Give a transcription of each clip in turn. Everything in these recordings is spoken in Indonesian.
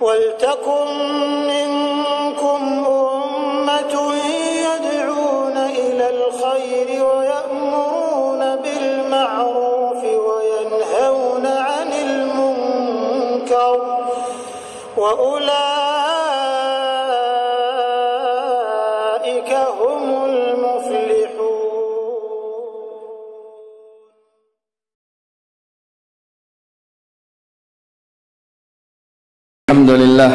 وَلْتَكُنْ مِنْكُمْ أُمَّةٌ يَدْعُونَ إِلَى الْخَيْرِ وَيَأْمُرُونَ بِالْمَعْرُوفِ وَيَنْهَوْنَ عَنِ الْمُنْكَرِ وَأُولَئِكَ هُمُ الْمُفْلِحُونَ. الحمد لله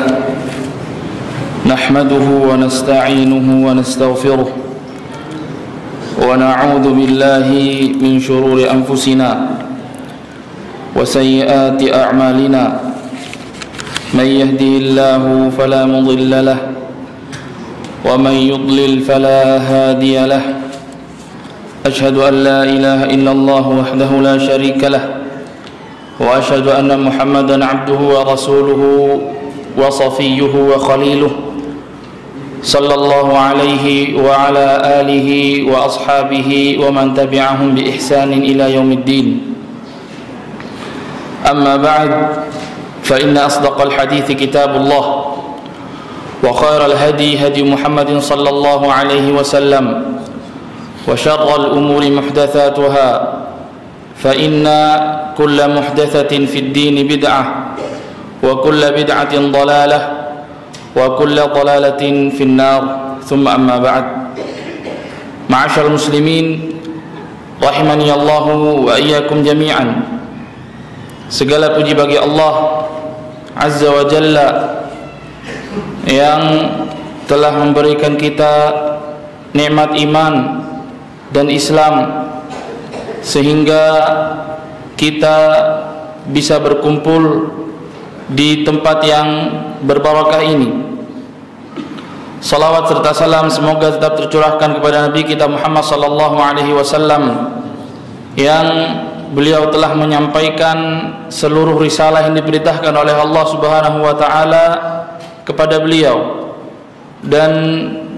نحمده ونستعينه ونستغفره ونعوذ بالله من شرور أنفسنا وسيئات أعمالنا من يهده الله فلا مضل له ومن يضلل فلا هادي له أشهد أن لا إله إلا الله وحده لا شريك له وأشهد أن محمدا عبده ورسوله وصفيه وخليله صلى الله عليه وعلى آله وأصحابه ومن تبعهم بإحسان إلى يوم الدين. أما بعد فإن أصدق الحديث كتاب الله وخير الهدي هدي محمد صلى الله عليه وسلم وشر الأمور محدثاتها فإن كل محدثة في الدين بدعة وكل بدعة ضلالة وكل ضلالة في النار ثم أما بعد. معاشر المسلمين rahimani Allah wa iyyakum jami'an. Segala puji bagi Allah Azza wa Jalla yang telah memberikan kita nikmat iman dan Islam sehingga kita bisa berkumpul di tempat yang berbarakah ini. Salawat serta salam semoga tetap tercurahkan kepada Nabi kita Muhammad sallallahu alaihi wasallam yang beliau telah menyampaikan seluruh risalah yang diperintahkan oleh Allah Subhanahu wa taala kepada beliau, dan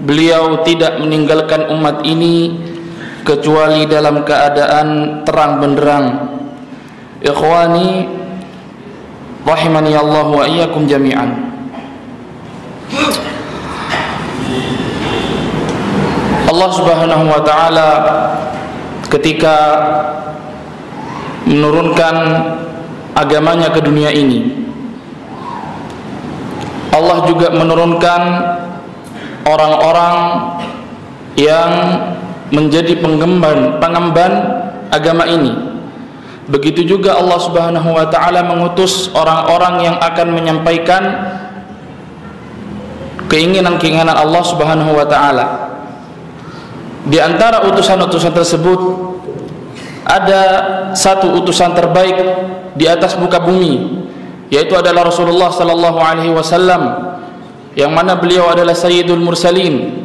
beliau tidak meninggalkan umat ini kecuali dalam keadaan terang benderang. Ikhwani rahimani Allah wa iyyakum jami'an. Allah Subhanahu wa taala ketika menurunkan agamanya ke dunia ini, Allah juga menurunkan orang-orang yang menjadi pengemban agama ini. Begitu juga Allah Subhanahu wa taala mengutus orang-orang yang akan menyampaikan keinginan-keinginan Allah Subhanahu wa taala. Di antara utusan-utusan tersebut ada satu utusan terbaik di atas muka bumi, yaitu adalah Rasulullah sallallahu alaihi wasallam, yang mana beliau adalah sayyidul mursalin.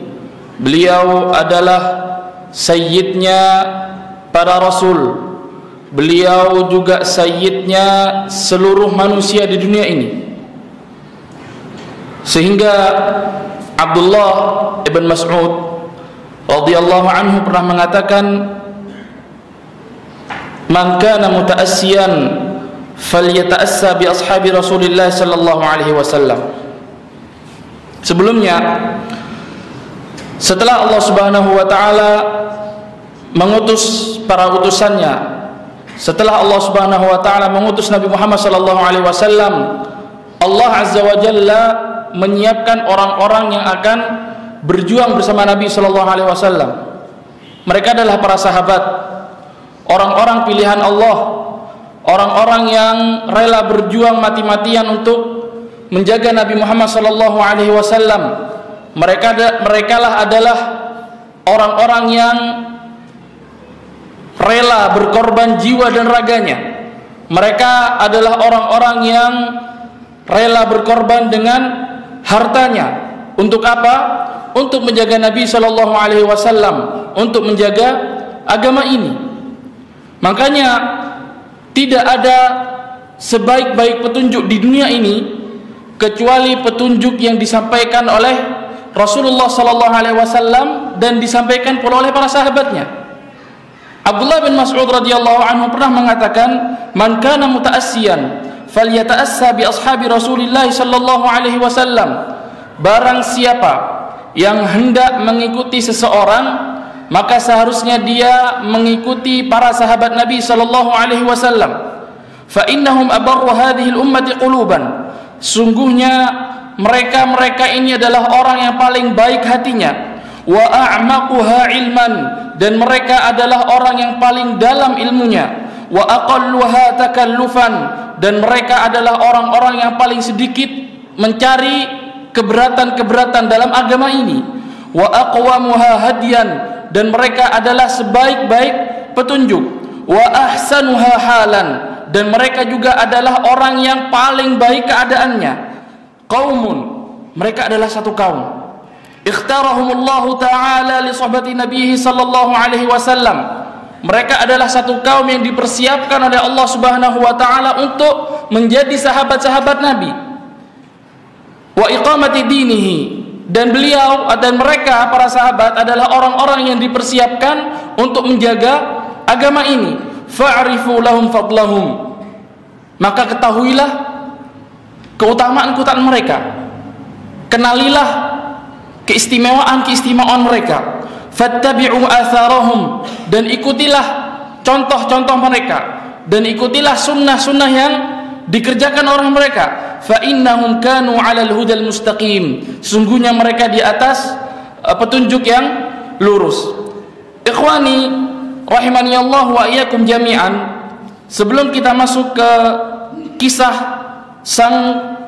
Beliau adalah sayyidnya para rasul. Beliau juga sayyidnya seluruh manusia di dunia ini. Sehingga Abdullah ibn Mas'ud radhiyallahu anhu pernah mengatakan, "Man kana muta'assiyan falyata'assa bi ashabi Rasulillah sallallahu alaihi wasallam." Sebelumnya, setelah Allah Subhanahu wa taala mengutus para utusannya, setelah Allah Subhanahu wa taala mengutus Nabi Muhammad sallallahu alaihi wasallam, Allah Azza wa Jalla menyiapkan orang-orang yang akan berjuang bersama Nabi sallallahu alaihi wasallam. Mereka adalah para sahabat, orang-orang pilihan Allah, orang-orang yang rela berjuang mati-matian untuk menjaga Nabi Muhammad sallallahu alaihi wasallam. Merekalah adalah orang-orang yang rela berkorban jiwa dan raganya. Mereka adalah orang-orang yang rela berkorban dengan hartanya. Untuk apa? Untuk menjaga Nabi sallallahu alaihi wasallam, untuk menjaga agama ini. Makanya tidak ada sebaik-baik petunjuk di dunia ini kecuali petunjuk yang disampaikan oleh Rasulullah sallallahu alaihi wasallam dan disampaikan pula oleh para sahabatnya. Abdullah bin Mas'ud radhiyallahu anhu pernah mengatakan, "Man kana muta'assiyan falyata'assa bi ashabi Rasulillah sallallahu alaihi wasallam. Barang siapa yang hendak mengikuti seseorang, maka seharusnya dia mengikuti para sahabat Nabi sallallahu alaihi wasallam. Fa innahum abarru hadhihi al-ummati quluban. Sungguhnya mereka ini adalah orang yang paling baik hatinya, wa a'maquha ilman, dan mereka adalah orang yang paling dalam ilmunya, wa aqalluha takallufan, dan mereka adalah orang-orang yang paling sedikit mencari keberatan-keberatan dalam agama ini, wa aqwamuha hadiyan, dan mereka adalah sebaik-baik petunjuk, wa ahsanuha halan, dan mereka juga adalah orang yang paling baik keadaannya. Qaumun, mereka adalah satu kaum, ikhtarahumullahu ta'ala li sohbati Nabi sallallahu alaihi wasallam. Mereka adalah satu kaum yang dipersiapkan oleh Allah Subhanahu wa taala untuk menjadi sahabat-sahabat Nabi. Wa iqamati dinihi, dan beliau dan mereka para sahabat adalah orang-orang yang dipersiapkan untuk menjaga agama ini. Fa'rifu lahum fadlahum, maka ketahuilah keutamaan-keutamaan mereka, kenalilah keistimewaan mereka. Fattabi'u atharahum, dan ikutilah contoh-contoh mereka, dan ikutilah sunnah-sunnah yang dikerjakan oleh mereka. Fa innahum kanu 'alal hudal mustaqim, sungguhnya mereka di atas petunjuk yang lurus. Ikhwani rahimani Allah wa iyyakum jami'an, sebelum kita masuk ke kisah sang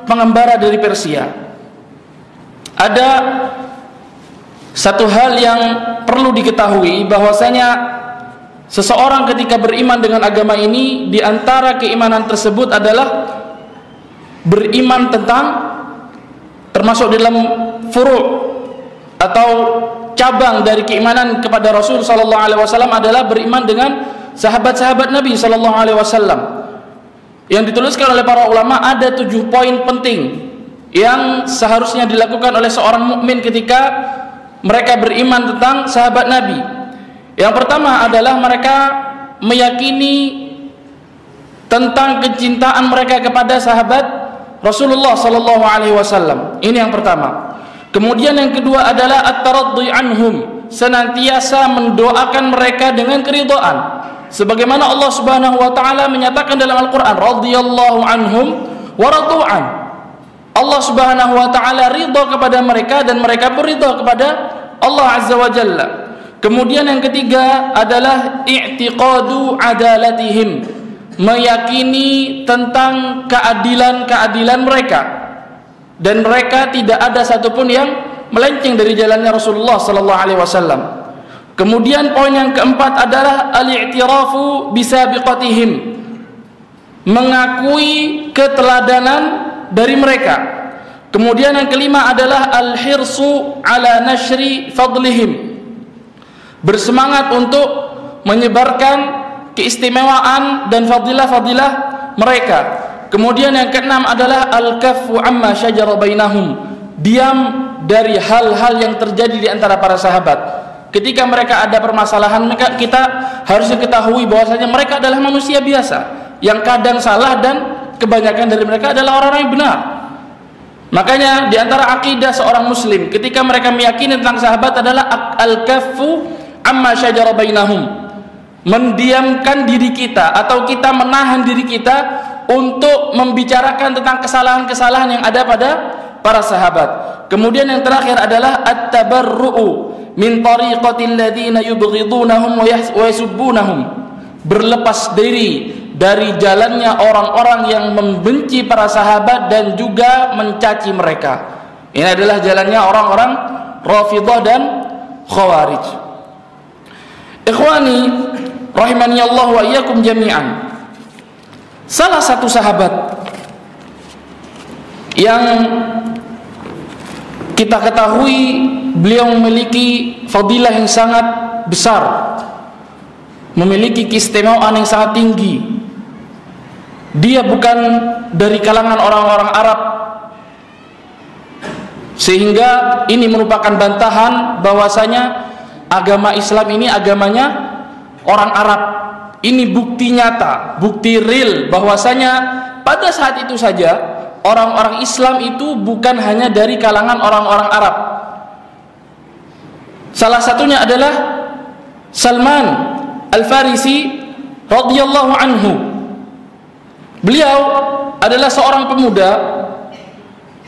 pengembara dari Persia, ada satu hal yang perlu diketahui, bahwasanya seseorang ketika beriman dengan agama ini, di antara keimanan tersebut adalah beriman tentang, termasuk dalam furu' atau cabang dari keimanan kepada Rasul sallallahu alaihi wasallam adalah beriman dengan sahabat-sahabat Nabi sallallahu alaihi wasallam. Yang dituliskan oleh para ulama ada 7 poin penting yang seharusnya dilakukan oleh seorang mukmin ketika mereka beriman tentang sahabat Nabi. Yang pertama adalah mereka meyakini tentang kecintaan mereka kepada sahabat Rasulullah sallallahu alaihi wasallam. Ini yang pertama. Kemudian yang kedua adalah at-taraddi anhum, senantiasa mendoakan mereka dengan keridhaan. Sebagaimana Allah Subhanahu wa taala menyatakan dalam Al-Qur'an, radhiyallahu anhum wa radu'an. Allah Subhanahu wa taala ridha kepada mereka dan mereka pun ridha kepada Allah Azza wa Jalla. Kemudian yang ketiga adalah i'tiqadu adalatihim, meyakini tentang keadilan mereka, dan mereka tidak ada satupun yang melenceng dari jalannya Rasulullah sallallahu alaihi wasallam. Kemudian poin yang keempat adalah al-i'tirafu bisabiqatihim, mengakui keteladanan dari mereka. Kemudian yang kelima adalah al-hirsu ala nashri fadlihim, bersemangat untuk menyebarkan keistimewaan dan fadilah-fadilah mereka. Kemudian yang keenam adalah al-kaffu amma syajara bainahum, diam dari hal-hal yang terjadi di antara para sahabat. Ketika mereka ada permasalahan, kita harusnya ketahui bahwasanya mereka adalah manusia biasa yang kadang salah, dan kebanyakan dari mereka adalah orang-orang yang benar. Makanya di antara akidah seorang muslim ketika mereka meyakini tentang sahabat adalah al-kaffu amma syajara bainahum, mendiamkan diri kita atau kita menahan diri kita untuk membicarakan tentang kesalahan-kesalahan yang ada pada para sahabat. Kemudian yang terakhir adalah at-tabarru'u min tariqatil ladzina yubghidunahum wa yasubbunahum, berlepas diri dari jalannya orang-orang yang membenci para sahabat dan juga mencaci mereka. Ini adalah jalannya orang-orang Rafidhah dan Khawarij. Ikhwani rahimani Allah wa iyyakum jami'an, salah satu sahabat yang kita ketahui beliau memiliki fadilah yang sangat besar, memiliki keistimewaan yang sangat tinggi. Dia bukan dari kalangan orang-orang Arab, sehingga ini merupakan bantahan bahwasanya agama Islam ini agamanya orang Arab. Ini bukti nyata, bukti real bahwasanya pada saat itu saja orang-orang Islam itu bukan hanya dari kalangan orang-orang Arab. Salah satunya adalah Salman Al-Farisi radhiyallahu anhu. Beliau adalah seorang pemuda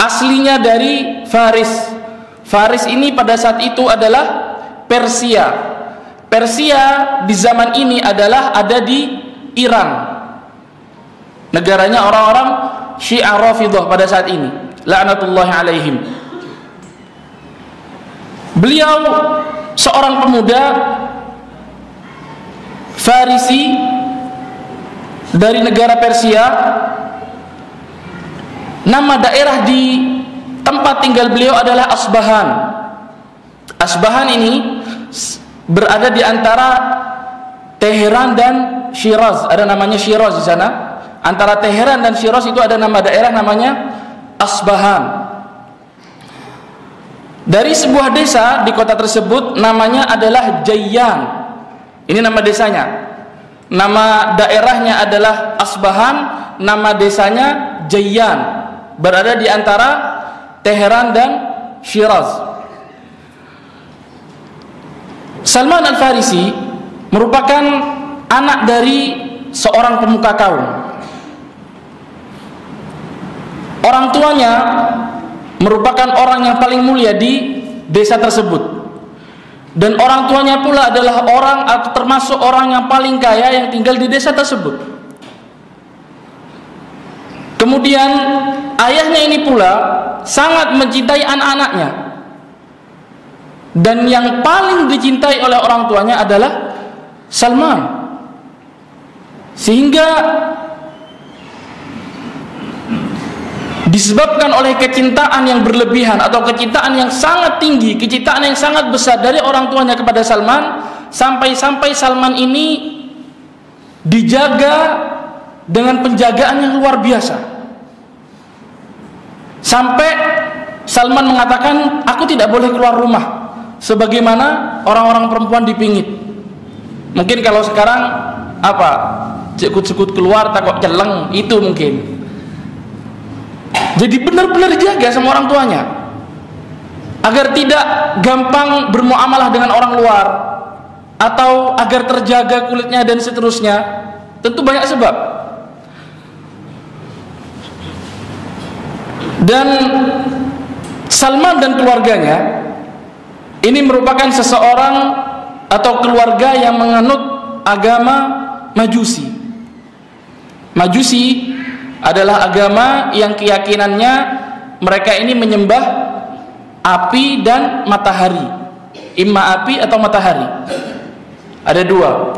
aslinya dari Faris. Faris ini pada saat itu adalah Persia. Persia di zaman ini adalah ada di Iran. Negaranya orang-orang Syiah Rafidhah pada saat ini, la'natullahi alaihim. Beliau seorang pemuda Farisi dari negara Persia. Nama daerah di tempat tinggal beliau adalah Asbahan. Asbahan ini berada di antara Teheran dan Shiraz. Ada namanya Shiraz di sana. Antara Teheran dan Shiraz itu ada nama daerah namanya Asbahan. Dari sebuah desa di kota tersebut namanya adalah Jayyan. Ini nama desanya. Nama daerahnya adalah Asbahan, nama desanya Jayyan. Berada di antara Teheran dan Shiraz. Salman Al-Farisi merupakan anak dari seorang pemuka kaum. Orang tuanya merupakan orang yang paling mulia di desa tersebut, dan orang tuanya pula adalah orang atau termasuk orang yang paling kaya yang tinggal di desa tersebut. Kemudian ayahnya ini pula sangat mencintai anak-anaknya, dan yang paling dicintai oleh orang tuanya adalah Salman, sehingga disebabkan oleh kecintaan yang berlebihan atau kecintaan yang sangat tinggi, kecintaan yang sangat besar dari orang tuanya kepada Salman, sampai-sampai Salman ini dijaga dengan penjagaan yang luar biasa. Sampai Salman mengatakan, aku tidak boleh keluar rumah sebagaimana orang-orang perempuan dipingit. Mungkin kalau sekarang apa, sekut-sekut keluar takut celeng, itu mungkin. Jadi benar-benar dijaga sama orang tuanya agar tidak gampang bermuamalah dengan orang luar, atau agar terjaga kulitnya dan seterusnya. Tentu banyak sebab. Dan Salman dan keluarganya ini merupakan seseorang atau keluarga yang menganut agama Majusi. Majusi adalah agama yang keyakinannya mereka ini menyembah api dan matahari, imma api atau matahari. Ada dua.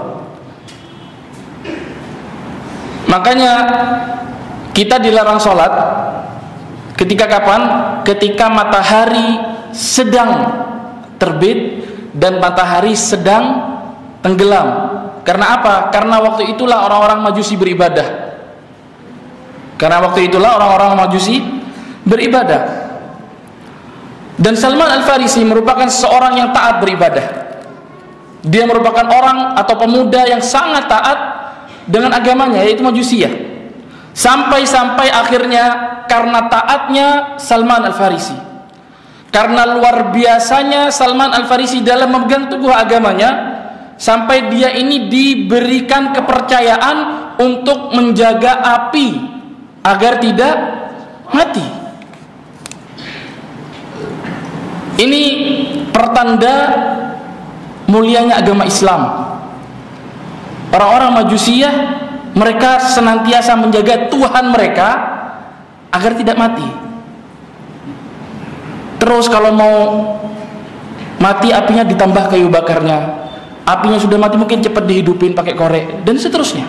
Makanya kita dilarang sholat ketika kapan? Ketika matahari sedang terbit dan matahari sedang tenggelam. Karena apa? Karena waktu itulah orang-orang Majusi beribadah. Karena waktu itulah orang-orang Majusi beribadah. Dan Salman Al-Farisi merupakan seorang yang taat beribadah. Dia merupakan orang atau pemuda yang sangat taat dengan agamanya, yaitu Majusiyah. Sampai-sampai akhirnya karena taatnya Salman Al-Farisi, karena luar biasanya Salman Al-Farisi dalam memegang teguh agamanya, sampai dia ini diberikan kepercayaan untuk menjaga api agar tidak mati. Ini pertanda mulianya agama Islam. Orang-orang Majusiyah, mereka senantiasa menjaga Tuhan mereka agar tidak mati. Terus kalau mau mati, apinya ditambah kayu bakarnya. Apinya sudah mati, mungkin cepat dihidupin pakai korek, dan seterusnya.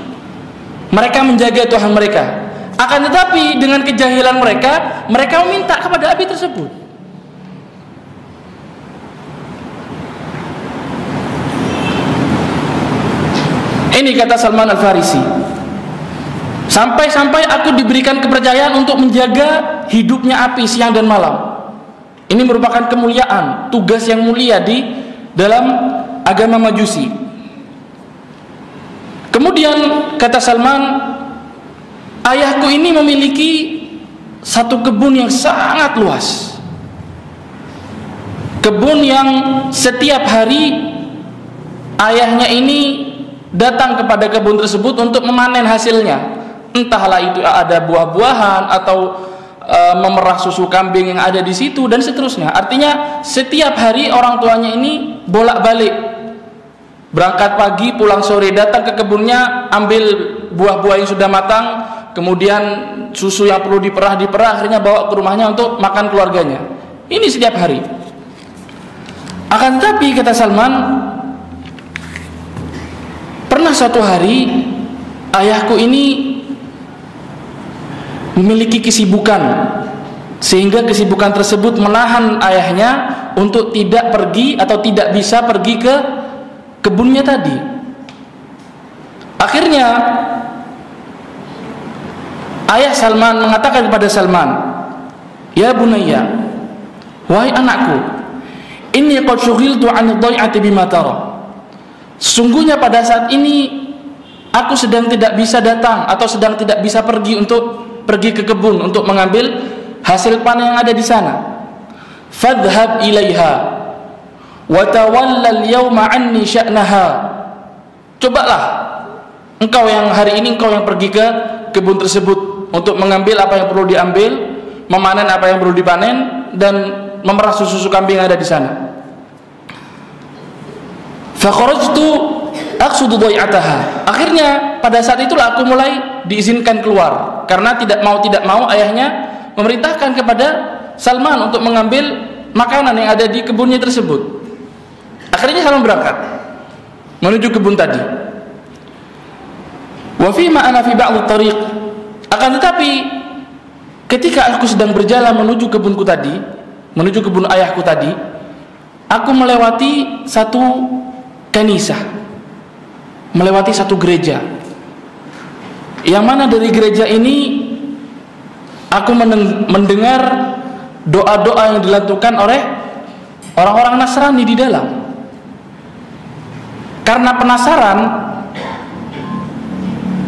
Mereka menjaga Tuhan mereka. Akan tetapi dengan kejahilan mereka, mereka meminta kepada api tersebut. Ini kata Salman Al-Farisi, sampai-sampai aku diberikan kepercayaan untuk menjaga hidupnya api siang dan malam. Ini merupakan kemuliaan, tugas yang mulia di dalam agama Majusi. Kemudian kata Salman, ayahku ini memiliki satu kebun yang sangat luas. Kebun yang setiap hari ayahnya ini datang kepada kebun tersebut untuk memanen hasilnya. Entahlah itu ada buah-buahan atau memerah susu kambing yang ada di situ dan seterusnya. Artinya setiap hari orang tuanya ini bolak-balik, berangkat pagi pulang sore, datang ke kebunnya, ambil buah-buah yang sudah matang, kemudian susu yang perlu diperah, akhirnya bawa ke rumahnya untuk makan keluarganya. Ini setiap hari. Akan tetapi kata Salman, pernah suatu hari ayahku ini memiliki kesibukan, sehingga kesibukan tersebut menahan ayahnya untuk tidak pergi atau tidak bisa pergi ke kebunnya tadi. Akhirnya ayah Salman mengatakan kepada Salman, "Ya bunayya, wahai anakku, inni qad shughiltu 'an ad-dhai'ati bima tara." Sungguhnya pada saat ini aku sedang tidak bisa datang atau sedang tidak bisa pergi ke kebun untuk mengambil hasil panen yang ada di sana. Fadhhab ilaiha wa tawalla al-yawma 'anni sya'naha. Cobalah engkau yang hari ini engkau yang pergi ke kebun tersebut untuk mengambil apa yang perlu diambil, memanen apa yang perlu dipanen, dan memerah susu kambing yang ada di sana. Fa kharajtu aqsudu dhai'ataha. Akhirnya pada saat itulah aku mulai diizinkan keluar, karena tidak mau ayahnya memerintahkan kepada Salman untuk mengambil makanan yang ada di kebunnya tersebut. Akhirnya Salman berangkat menuju kebun tadi. Wa fi ma ana fi ba'd at-tariq. Akan tetapi ketika aku sedang berjalan menuju kebunku tadi, menuju kebun ayahku tadi, aku melewati satu kanisah, melewati satu gereja, yang mana dari gereja ini aku mendengar doa-doa yang dilantunkan oleh orang-orang Nasrani di dalam. Karena penasaran,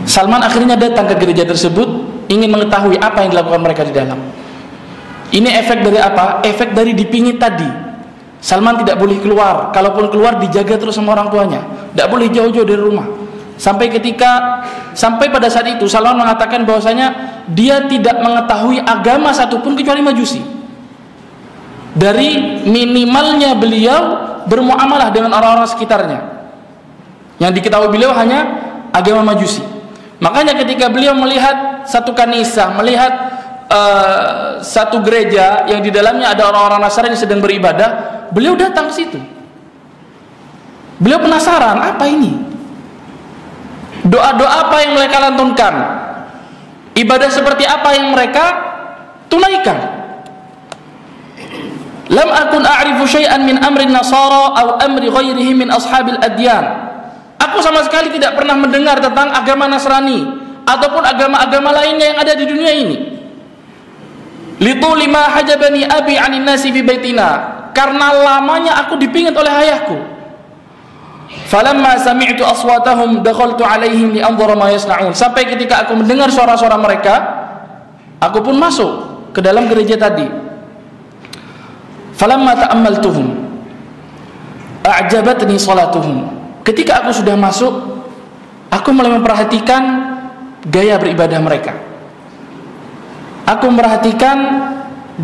Salman akhirnya datang ke gereja tersebut, ingin mengetahui apa yang dilakukan mereka di dalam. Ini efek dari apa? Efek dari dipingit tadi. Salman tidak boleh keluar, kalaupun keluar dijaga terus sama orang tuanya, tidak boleh jauh-jauh dari rumah. Sampai pada saat itu Salman mengatakan bahwasanya dia tidak mengetahui agama satupun kecuali Majusi. Dari minimalnya beliau bermuamalah dengan orang-orang sekitarnya, yang diketahui beliau hanya agama Majusi. Makanya ketika beliau melihat satu kanisah, melihat satu gereja yang di dalamnya ada orang-orang Nasrani sedang beribadah, beliau datang ke situ. Beliau penasaran, apa ini? Doa-doa apa yang mereka lantunkan? Ibadah seperti apa yang mereka tunaikan? Lam akun a'rifu syai'an min amri nasara aw amri ghairihi min ashabil adyan. Aku sama sekali tidak pernah mendengar tentang agama Nasrani ataupun agama-agama lainnya yang ada di dunia ini. Lituli ma hajabani abi 'anin nasi fi baitina. Karena lamanya aku dipingit oleh ayahku. Falamma sami'tu aswatahum dakhaltu 'alaihim li anzura ma yasna'un. Sampai ketika aku mendengar suara-suara mereka, aku pun masuk ke dalam gereja tadi. Falamma ta'ammaltuhum a'jabatni salatuhum. Ketika aku sudah masuk, aku mulai memperhatikan gaya beribadah mereka. Aku memperhatikan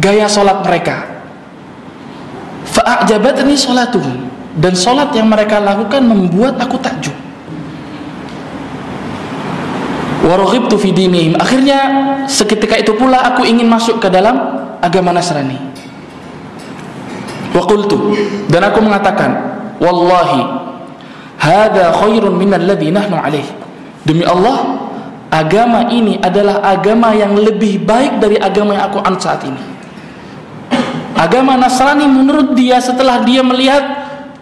gaya salat mereka. Fa'ajabatni salatuhum, dan salat yang mereka lakukan membuat aku takjub. Wa raghibtu fi dinihim. Akhirnya seketika itu pula aku ingin masuk ke dalam agama Nasrani. Wa qultu, dan aku mengatakan, wallahi hadza khairun min alladhi nahnu alaih. Demi Allah, agama ini adalah agama yang lebih baik dari agama yang aku anut saat ini. Agama Nasrani menurut dia, setelah dia melihat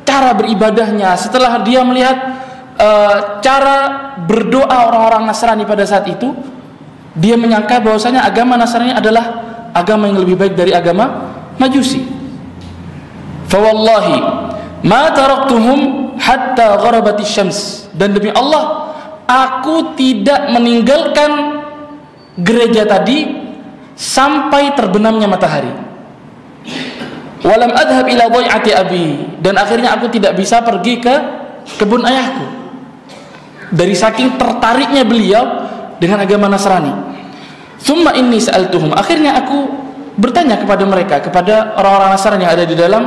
cara beribadahnya, setelah dia melihat cara berdoa orang-orang Nasrani pada saat itu, dia menyangka bahwasanya agama Nasrani adalah agama yang lebih baik dari agama Majusi. Fa wallahi ma taraktuhum hatta gharabatis syams. Dan demi Allah, aku tidak meninggalkan gereja tadi sampai terbenamnya matahari. Walam adhab ila dhai'ati abi, dan akhirnya aku tidak bisa pergi ke kebun ayahku. Dari saking tertariknya beliau dengan agama Nasrani. Tsumma inni sa'altuhum, akhirnya aku bertanya kepada mereka, kepada orang-orang Nasrani yang ada di dalam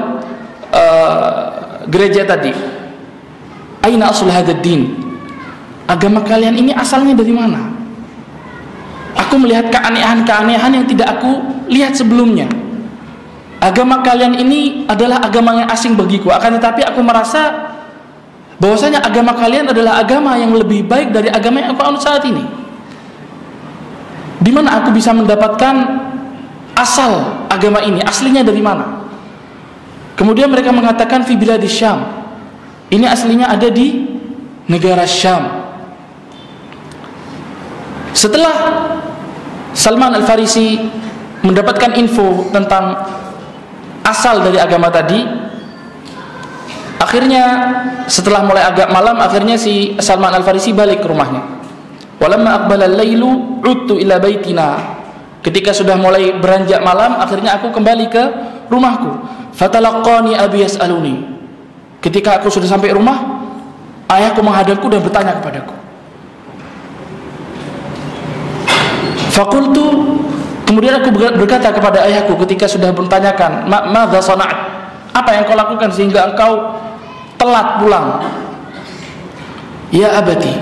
gereja tadi. Aina asl hadzal din? Agama kalian ini asalnya dari mana? Aku melihat keanehan-keanehan yang tidak aku lihat sebelumnya. Agama kalian ini adalah agama yang asing bagiku, akan tetapi aku merasa bahwasanya agama kalian adalah agama yang lebih baik dari agama yang aku anut saat ini. Di mana aku bisa mendapatkan asal agama ini, aslinya dari mana? Kemudian mereka mengatakan fi biladis Syam. Ini aslinya ada di negara Syam. Setelah Salman Al-Farisi mendapatkan info tentang asal dari agama tadi, akhirnya setelah mulai agak malam, akhirnya si Salman Al-Farisi balik ke rumahnya. Walamma aqbala al-lailu udtu ila baitina. Ketika sudah mulai beranjak malam, akhirnya aku kembali ke rumahku. Fatalaqqani abi yas'aluni. Ketika aku sudah sampai rumah, ayahku menghadapku dan bertanya kepadaku. Fakultu, kemudian aku berkata kepada ayahku ketika sudah bertanyakan, madza sana'at? Apa yang kau lakukan sehingga engkau telat pulang? Ya abati,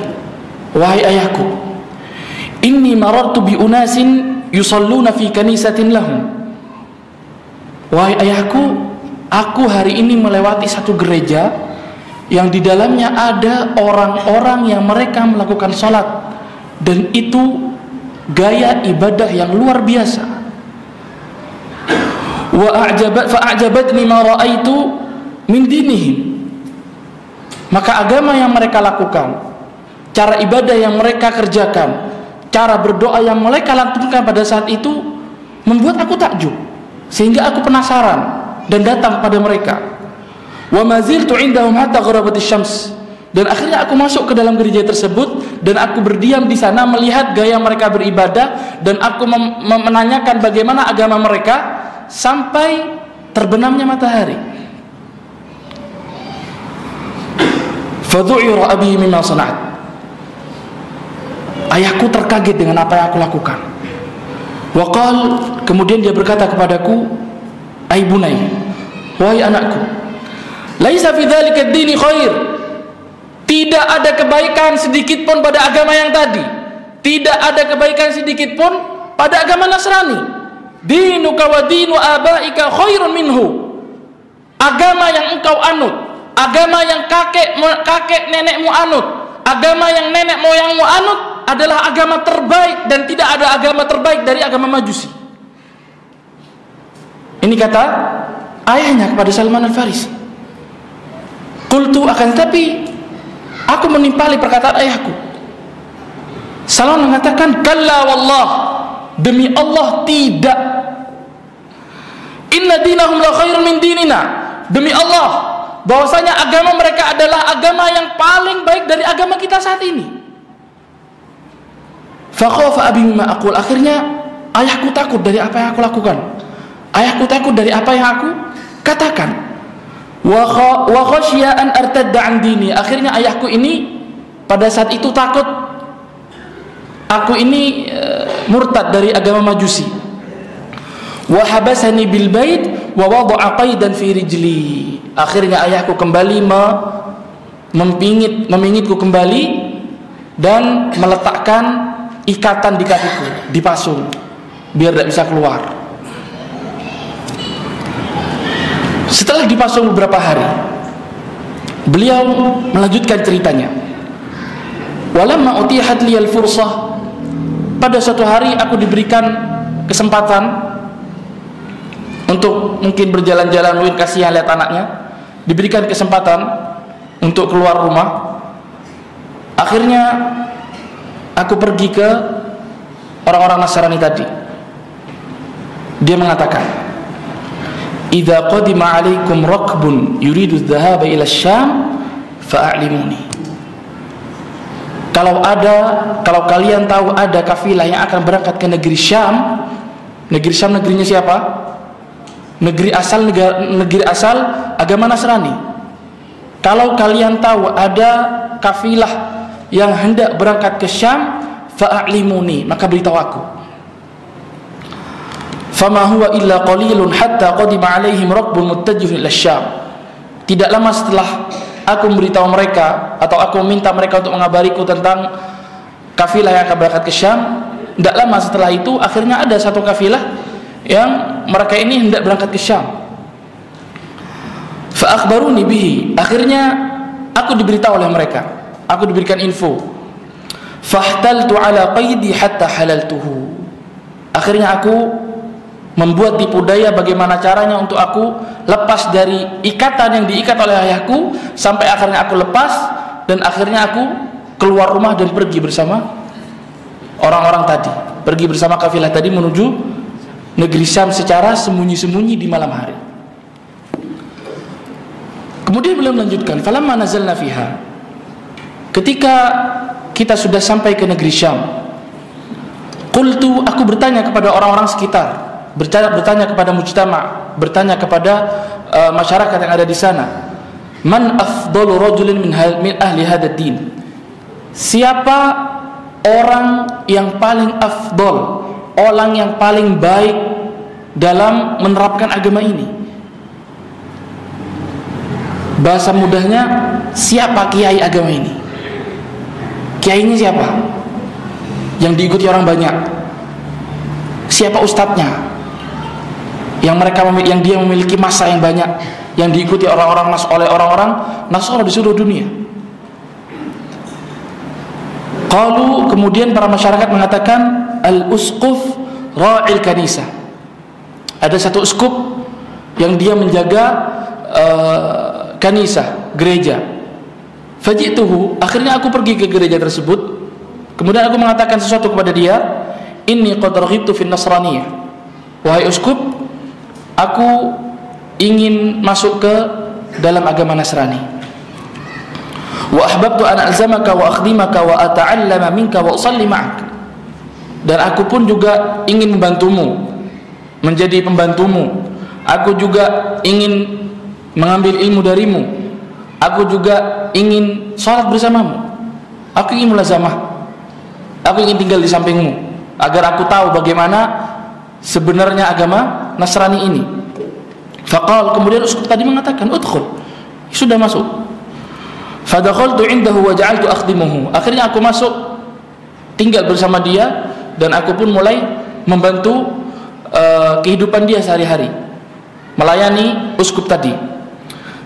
wahai ayahku, inni marartu bi unasin yusalluna fi kanisatin lahum. Wahai ayahku, aku hari ini melewati satu gereja yang di dalamnya ada orang-orang yang mereka melakukan salat, dan itu gaya ibadah yang luar biasa. Fa'ajabatni ma ra'aitu min dinihim. Maka agama yang mereka lakukan, cara ibadah yang mereka kerjakan, cara berdoa yang mereka lantunkan pada saat itu membuat aku takjub, sehingga aku penasaran dan datang kepada mereka. Wa maziltu indahum hatta gharabatis syams. Dan akhirnya aku masuk ke dalam gereja tersebut dan aku berdiam di sana melihat gaya mereka beribadah, dan aku menanyakan bagaimana agama mereka sampai terbenamnya matahari. Fadhu'ira abi mimma sana'at. Ayahku terkaget dengan apa yang aku lakukan. Waqal, kemudian dia berkata kepadaku, "Ai bunai, wahai anakku, laisa fi dzalika ad-dini khair." Tidak ada kebaikan sedikit pun pada agama yang tadi. Tidak ada kebaikan sedikit pun pada agama Nasrani. Dinuka wa dinu abaika khairun minhu. Agama yang engkau anut, agama yang kakek nenekmu anut, agama yang nenek moyangmu anut adalah agama terbaik, dan tidak ada agama terbaik dari agama Majusi. Ini kata ayahnya kepada Salman Al-Farisi. Qultu, akan tetapi aku menimpali perkataan ayahku. Salman mengatakan, kalla wallah, demi Allah tidak. Inna dinahum la khairun min dinina. Demi Allah, bahwasanya agama mereka adalah agama yang paling baik dari agama kita saat ini. Fakhafa abi mimma aqul. Akhirnya ayahku takut dari apa yang aku lakukan. Ayahku takut dari apa yang aku katakan. Wa khasya an artadda an dini. Akhirnya ayahku ini pada saat itu takut aku ini murtad dari agama Majusi. Wa habasani bil bait wa wada'a qaidan fi rijli. Akhirnya ayahku kembali memingitku kembali dan meletakkan ikatan di kakiku, dipasung biar tidak bisa keluar. Setelah dipasung beberapa hari, beliau melanjutkan ceritanya. Walamma utihat liyal fursah, pada suatu hari aku diberikan kesempatan untuk mungkin berjalan-jalan, mungkin kasihan lihat anaknya, diberikan kesempatan untuk keluar rumah. Akhirnya aku pergi ke orang-orang Nasrani tadi. Dia mengatakan, idza qadima alaikum rakbun yuridu adh-dhahaba ila asy-syam fa'alimuni. kalau kalian tahu ada kafilah yang akan berangkat ke negeri Syam negerinya siapa? Negeri asal agama Nasrani. Kalau kalian tahu ada kafilah yang hendak berangkat ke Syam, fa'alimuni, maka beritahu aku. Fama huwa illa qalilun hatta qadima alaihim rakbun muttajihun ila Syam. Tidak lama setelah aku memberitahu mereka atau aku meminta mereka untuk mengabariku tentang kafilah yang akan berangkat ke Syam, tidak lama setelah itu akhirnya ada satu kafilah yang mereka ini hendak berangkat ke Syam. Fa akhbaruni bihi, akhirnya aku diberitahu oleh mereka, aku diberikan info. Fahtaltu ala qaidi hatta halaltuhu, akhirnya aku membuat tipu daya bagaimana caranya untuk aku lepas dari ikatan yang diikat oleh ayahku, sampai akhirnya aku lepas dan akhirnya aku keluar rumah dan pergi bersama orang-orang tadi, pergi bersama kafilah tadi menuju negeri Syam secara sembunyi-sembunyi di malam hari. Kemudian beliau melanjutkan, falamma nazalna fiha, ketika kita sudah sampai ke negeri Syam, qultu, aku bertanya kepada orang-orang sekitar, bertanya kepada mujtama, bertanya kepada masyarakat yang ada di sana, man afdalu rajulin min ahli hadad din, siapa orang yang paling afdal, orang yang paling baik dalam menerapkan agama ini. Bahasa mudahnya, siapa kiai agama ini? Kiainya siapa? Yang diikuti orang banyak. Siapa ustadznya? Yang dia memiliki massa yang banyak, yang diikuti oleh orang-orang Nasrani di seluruh dunia. Qalu, kemudian para masyarakat mengatakan, al-usquf ra'il kanisa, ada satu uskup yang dia menjaga kanisa, gereja. Fajituhu, akhirnya aku pergi ke gereja tersebut, kemudian aku mengatakan sesuatu kepada dia, inni qad raghibtu fin nasraniyah, wahai uskup, aku ingin masuk ke dalam agama Nasrani. Wa ahbabtu an alzamaka wa akhdimaka wa ata'allama minka wa usalli ma'ak, dan aku pun juga ingin membantumu, menjadi pembantumu. Aku juga ingin mengambil ilmu darimu. Aku juga ingin sholat bersamamu. Aku ingin mulazamah. Aku ingin tinggal di sampingmu agar aku tahu bagaimana sebenarnya agama Nasrani ini. Faqal, kemudian uskup tadi mengatakan, udkhul, sudah masuk. Fadakhaltu indahu wa ja'altu akhdimuhu, akhirnya aku masuk, tinggal bersama dia, dan aku pun mulai membantu kehidupan dia sehari-hari, melayani uskup tadi.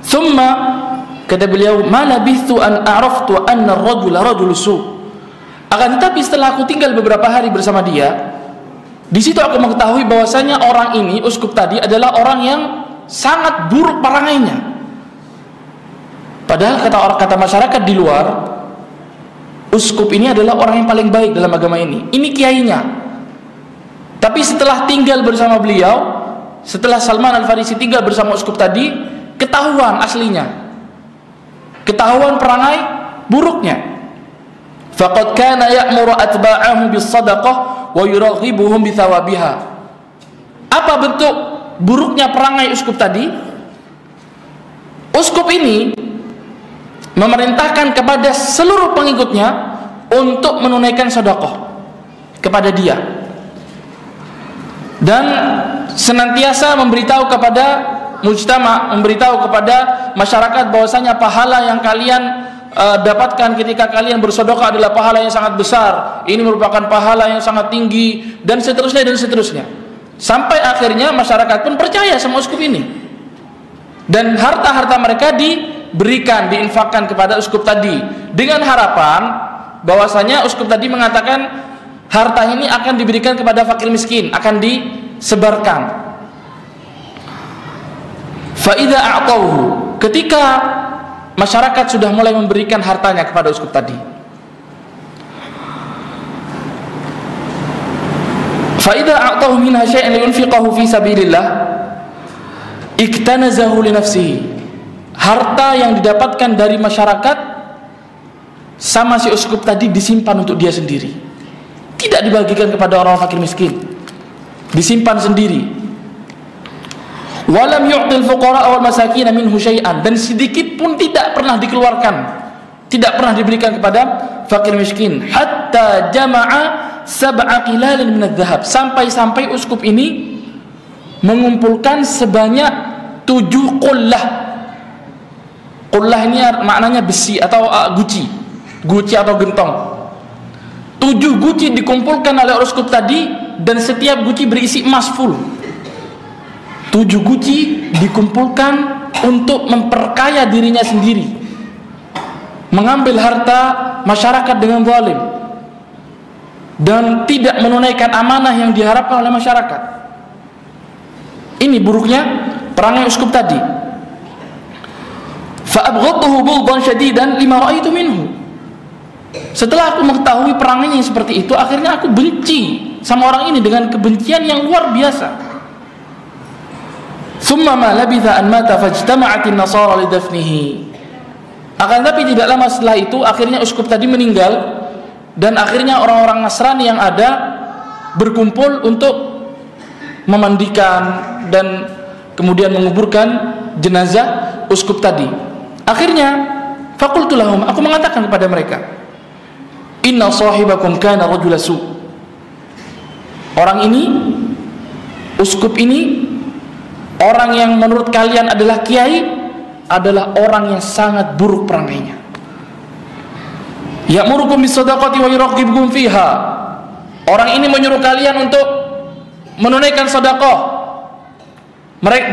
Thumma, kata beliau, ma labithtu an a'raftu anna ar-rajula rajul su', akan tetapi setelah aku tinggal beberapa hari bersama dia, di situ aku mengetahui bahwasanya orang ini, uskup tadi, adalah orang yang sangat buruk perangainya. Padahal kata masyarakat di luar, uskup ini adalah orang yang paling baik dalam agama ini. Ini kiainya. Tapi setelah tinggal bersama beliau, setelah Salman Al-Farisi tinggal bersama uskup tadi, ketahuan aslinya, ketahuan perangai buruknya. Faqad kana ya'muru atba'ahu bis-shadaqah wa yuraghibuhum bi thawabiha. Apa bentuk buruknya perangai uskup tadi? Uskup ini memerintahkan kepada seluruh pengikutnya untuk menunaikan sedekah kepada dia, dan senantiasa memberitahu kepada mujtama, memberitahu kepada masyarakat bahwasanya pahala yang kalian dapatkan ketika kalian bersedekah adalah pahala yang sangat besar. Ini merupakan pahala yang sangat tinggi, dan seterusnya dan seterusnya. Sampai akhirnya masyarakat pun percaya sama uskup ini, dan harta-harta mereka diberikan, diinfakkan kepada uskup tadi, dengan harapan bahwasanya uskup tadi mengatakan harta ini akan diberikan kepada fakir miskin, akan disebarkan. Fa idza a'tauhu, ketika masyarakat sudah mulai memberikan hartanya kepada uskup tadi, fa idza a'tahu minha syai'an liyunfiqahu fi sabilillah iktanazahu li nafsihi, harta yang didapatkan dari masyarakat sama si uskup tadi disimpan untuk dia sendiri, tidak dibagikan kepada orang fakir miskin, disimpan sendiri. Walam yu'til fuqara wal masakin minhu syai'an, dan sedikit pun tidak pernah dikeluarkan, tidak pernah diberikan kepada fakir miskin. Hatta jama'a sab'a qilalin min adh-dhahab, sampai-sampai uskup ini mengumpulkan sebanyak 7 qullah. Qullah ini maknanya besi atau guci atau gentong. 7 guci dikumpulkan oleh uskup tadi, dan setiap guci berisi emas full. 7 guci dikumpulkan untuk memperkaya dirinya sendiri, mengambil harta masyarakat dengan zalim, dan tidak menunaikan amanah yang diharapkan oleh masyarakat. Ini buruknya perangai uskup tadi. Fa'abghadtuhu bughdan syadidan lima ra'aitu minhu. Setelah aku mengetahui perangainya yang seperti itu, akhirnya aku benci sama orang ini dengan kebencian yang luar biasa. Thumma ma labitha an mata fajtama'at an-nasara lidafnihi. Akan tapi tidak lama setelah itu akhirnya uskup tadi meninggal, dan akhirnya orang-orang Nasrani yang ada berkumpul untuk memandikan dan kemudian menguburkan jenazah uskup tadi. Akhirnya faqultu lahum, aku mengatakan kepada mereka, inna sahibakum kana rajula su. Orang ini, uskup ini, orang yang menurut kalian adalah kiai, adalah orang yang sangat buruk perangainya. Ya'murukum bis-shadaqati wa yuraghibukum fiha. Orang ini menyuruh kalian untuk menunaikan sedekah.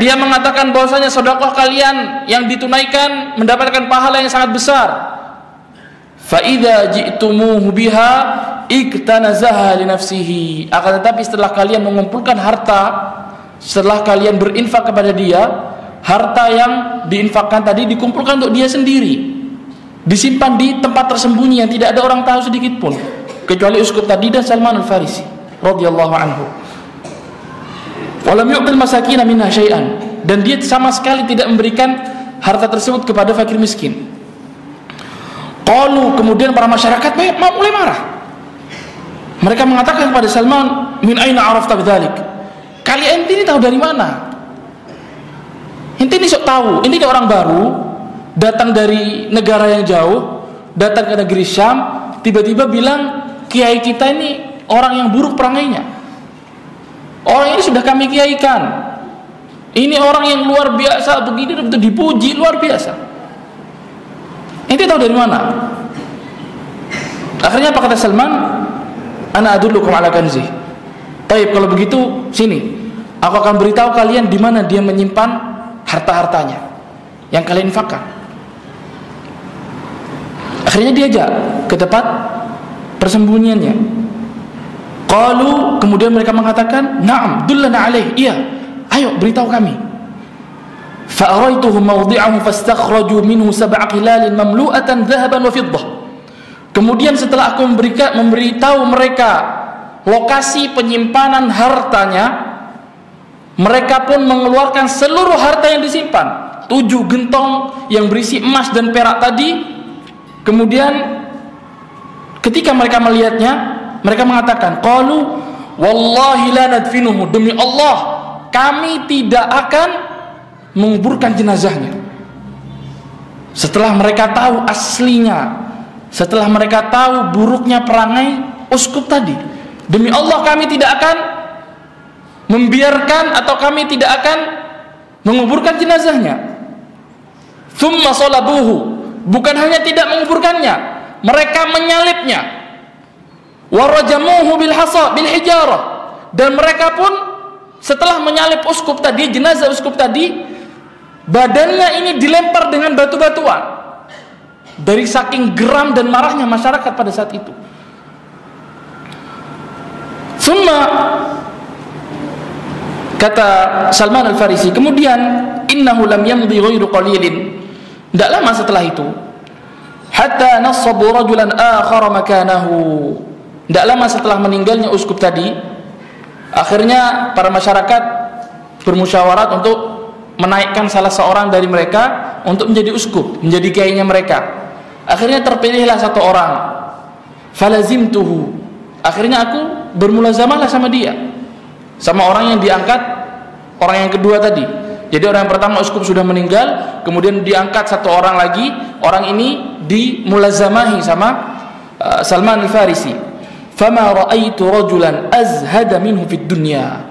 Dia mengatakan bahwasanya sedekah kalian yang ditunaikan mendapatkan pahala yang sangat besar. Fa idza ji'tumuhu biha iktanazaha li nafsihi. Akan tetapi setelah kalian mengumpulkan harta, setelah kalian berinfak kepada dia, harta yang diinfakkan tadi dikumpulkan untuk dia sendiri, disimpan di tempat tersembunyi yang tidak ada orang tahu sedikit pun, kecuali uskup tadi dan Salman Al-Farisi radhiyallahu anhu. Walam yu'til masakin minha syai'an, dan dia sama sekali tidak memberikan harta tersebut kepada fakir miskin. Qalu, kemudian para masyarakat mulai marah. Mereka mengatakan kepada Salman, min aina arafta bidzalik? Kalian ini tahu dari mana? Ini sok tahu, ini orang baru datang dari negara yang jauh, datang ke negeri Syam, tiba-tiba bilang kiai kita ini orang yang buruk perangainya. Orang ini sudah kami kiaikan. Ini orang yang luar biasa, begini betul dipuji luar biasa. Ini tahu dari mana? Akhirnya apa kata Salman? Ana adullukum ala kanzi. Baik, kalau begitu sini, aku akan beritahu kalian di mana dia menyimpan harta-hartanya yang kalian infakkan. Akhirnya diajak ke tempat persembunyiannya. Qalu, kemudian mereka mengatakan, "Na'am, dullana alaih." Iya, ayo beritahu kami. Fa araituhum mawdi'ahu fastakhraju minhu sab'a qilalin mamlu'atan dhahaban wa fiddah. Kemudian setelah aku memberitahu mereka lokasi penyimpanan hartanya, mereka pun mengeluarkan seluruh harta yang disimpan, 7 gentong yang berisi emas dan perak tadi. Kemudian ketika mereka melihatnya, mereka mengatakan, qalu wallahi la nadfinuhu, demi Allah kami tidak akan menguburkan jenazahnya. Setelah mereka tahu aslinya, setelah mereka tahu buruknya perangai uskup tadi, demi Allah kami tidak akan membiarkan atau kami tidak akan menguburkan jenazahnya. Thumma salabuhu, bukan hanya tidak menguburkannya, mereka menyalibnya. Warajamuhu bil hasa bil hijarah, dan mereka pun setelah menyalib uskup tadi, jenazah uskup tadi, badannya ini dilempar dengan batu-batuan. Dari saking geram dan marahnya masyarakat pada saat itu. Summa, kata Salman Al-Farisi, kemudian innahu lam yamdi ghairu qalilin, tidak lama setelah itu, hatta nassabu rajulan akhar makanahu. Tidak lama setelah meninggalnya uskup tadi, akhirnya para masyarakat bermusyawarat untuk menaikkan salah seorang dari mereka untuk menjadi uskup, menjadi kiainya mereka. Akhirnya terpilihlah satu orang. Falazimtuhu. Akhirnya aku bermulazamahlah sama dia, sama orang yang diangkat, orang yang kedua tadi. Jadi orang yang pertama uskup sudah meninggal, kemudian diangkat satu orang lagi. Orang ini dimulazamahi sama Salman Al-Farisi. Fama ra'aitu rajulan azhada minhu fid dunya.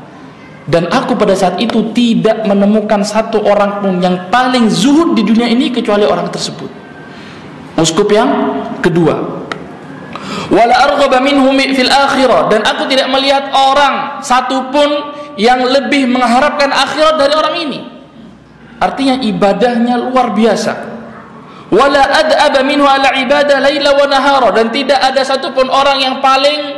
Dan aku pada saat itu tidak menemukan satu orang pun yang paling zuhud di dunia ini kecuali orang tersebut, uskup yang kedua. Wala arghaba minhu fil akhirah, dan aku tidak melihat orang satupun yang lebih mengharapkan akhirat dari orang ini. Artinya ibadahnya luar biasa. Wala ad'aba minhu ala ibadah laila wa nahara, dan tidak ada satupun orang yang paling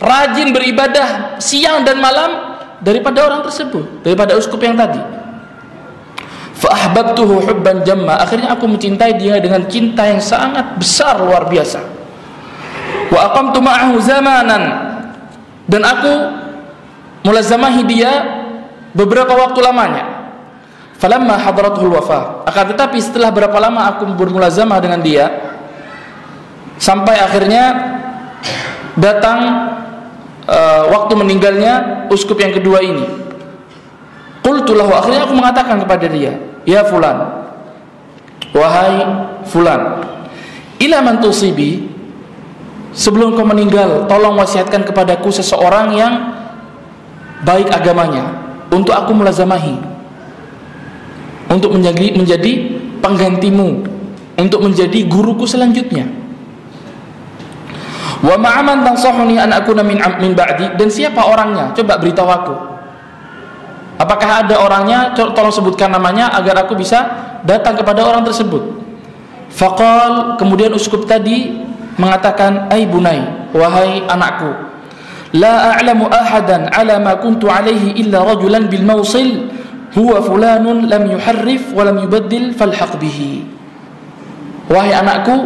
rajin beribadah siang dan malam daripada orang tersebut, daripada uskup yang tadi. Fa ahbabtuhu hubban jamma. Akhirnya aku mencintai dia dengan cinta yang sangat besar, luar biasa. Wa aqamtu ma'ahu zamanan, dan aku mulazamahi dia beberapa waktu lamanya. Falamma hadratuhul wafah, akan tetapi setelah berapa lama aku bermulazamah dengan dia, sampai akhirnya datang waktu meninggalnya uskup yang kedua ini. Qultu lahu, akhirnya aku mengatakan kepada dia, ya fulan, wahai fulan, ila man tusibi, sebelum kau meninggal tolong wasiatkan kepadaku seseorang yang baik agamanya untuk aku mulazamahi, untuk menjadi penggantimu, untuk menjadi guruku selanjutnya. Wa ma'aman tansahuni an akuna min ba'di, dan siapa orangnya? Coba beritahu aku. Apakah ada orangnya? Tolong sebutkan namanya agar aku bisa datang kepada orang tersebut. Faqal, kemudian uskup tadi mengatakan, ai bunai, wahai anakku, la a'lamu ahadan ala ma kuntu alaihi illa rajulan bil mawsil huwa fulanun lam yuharrif wa lam yubaddil falhaq bihi. Wahai anakku,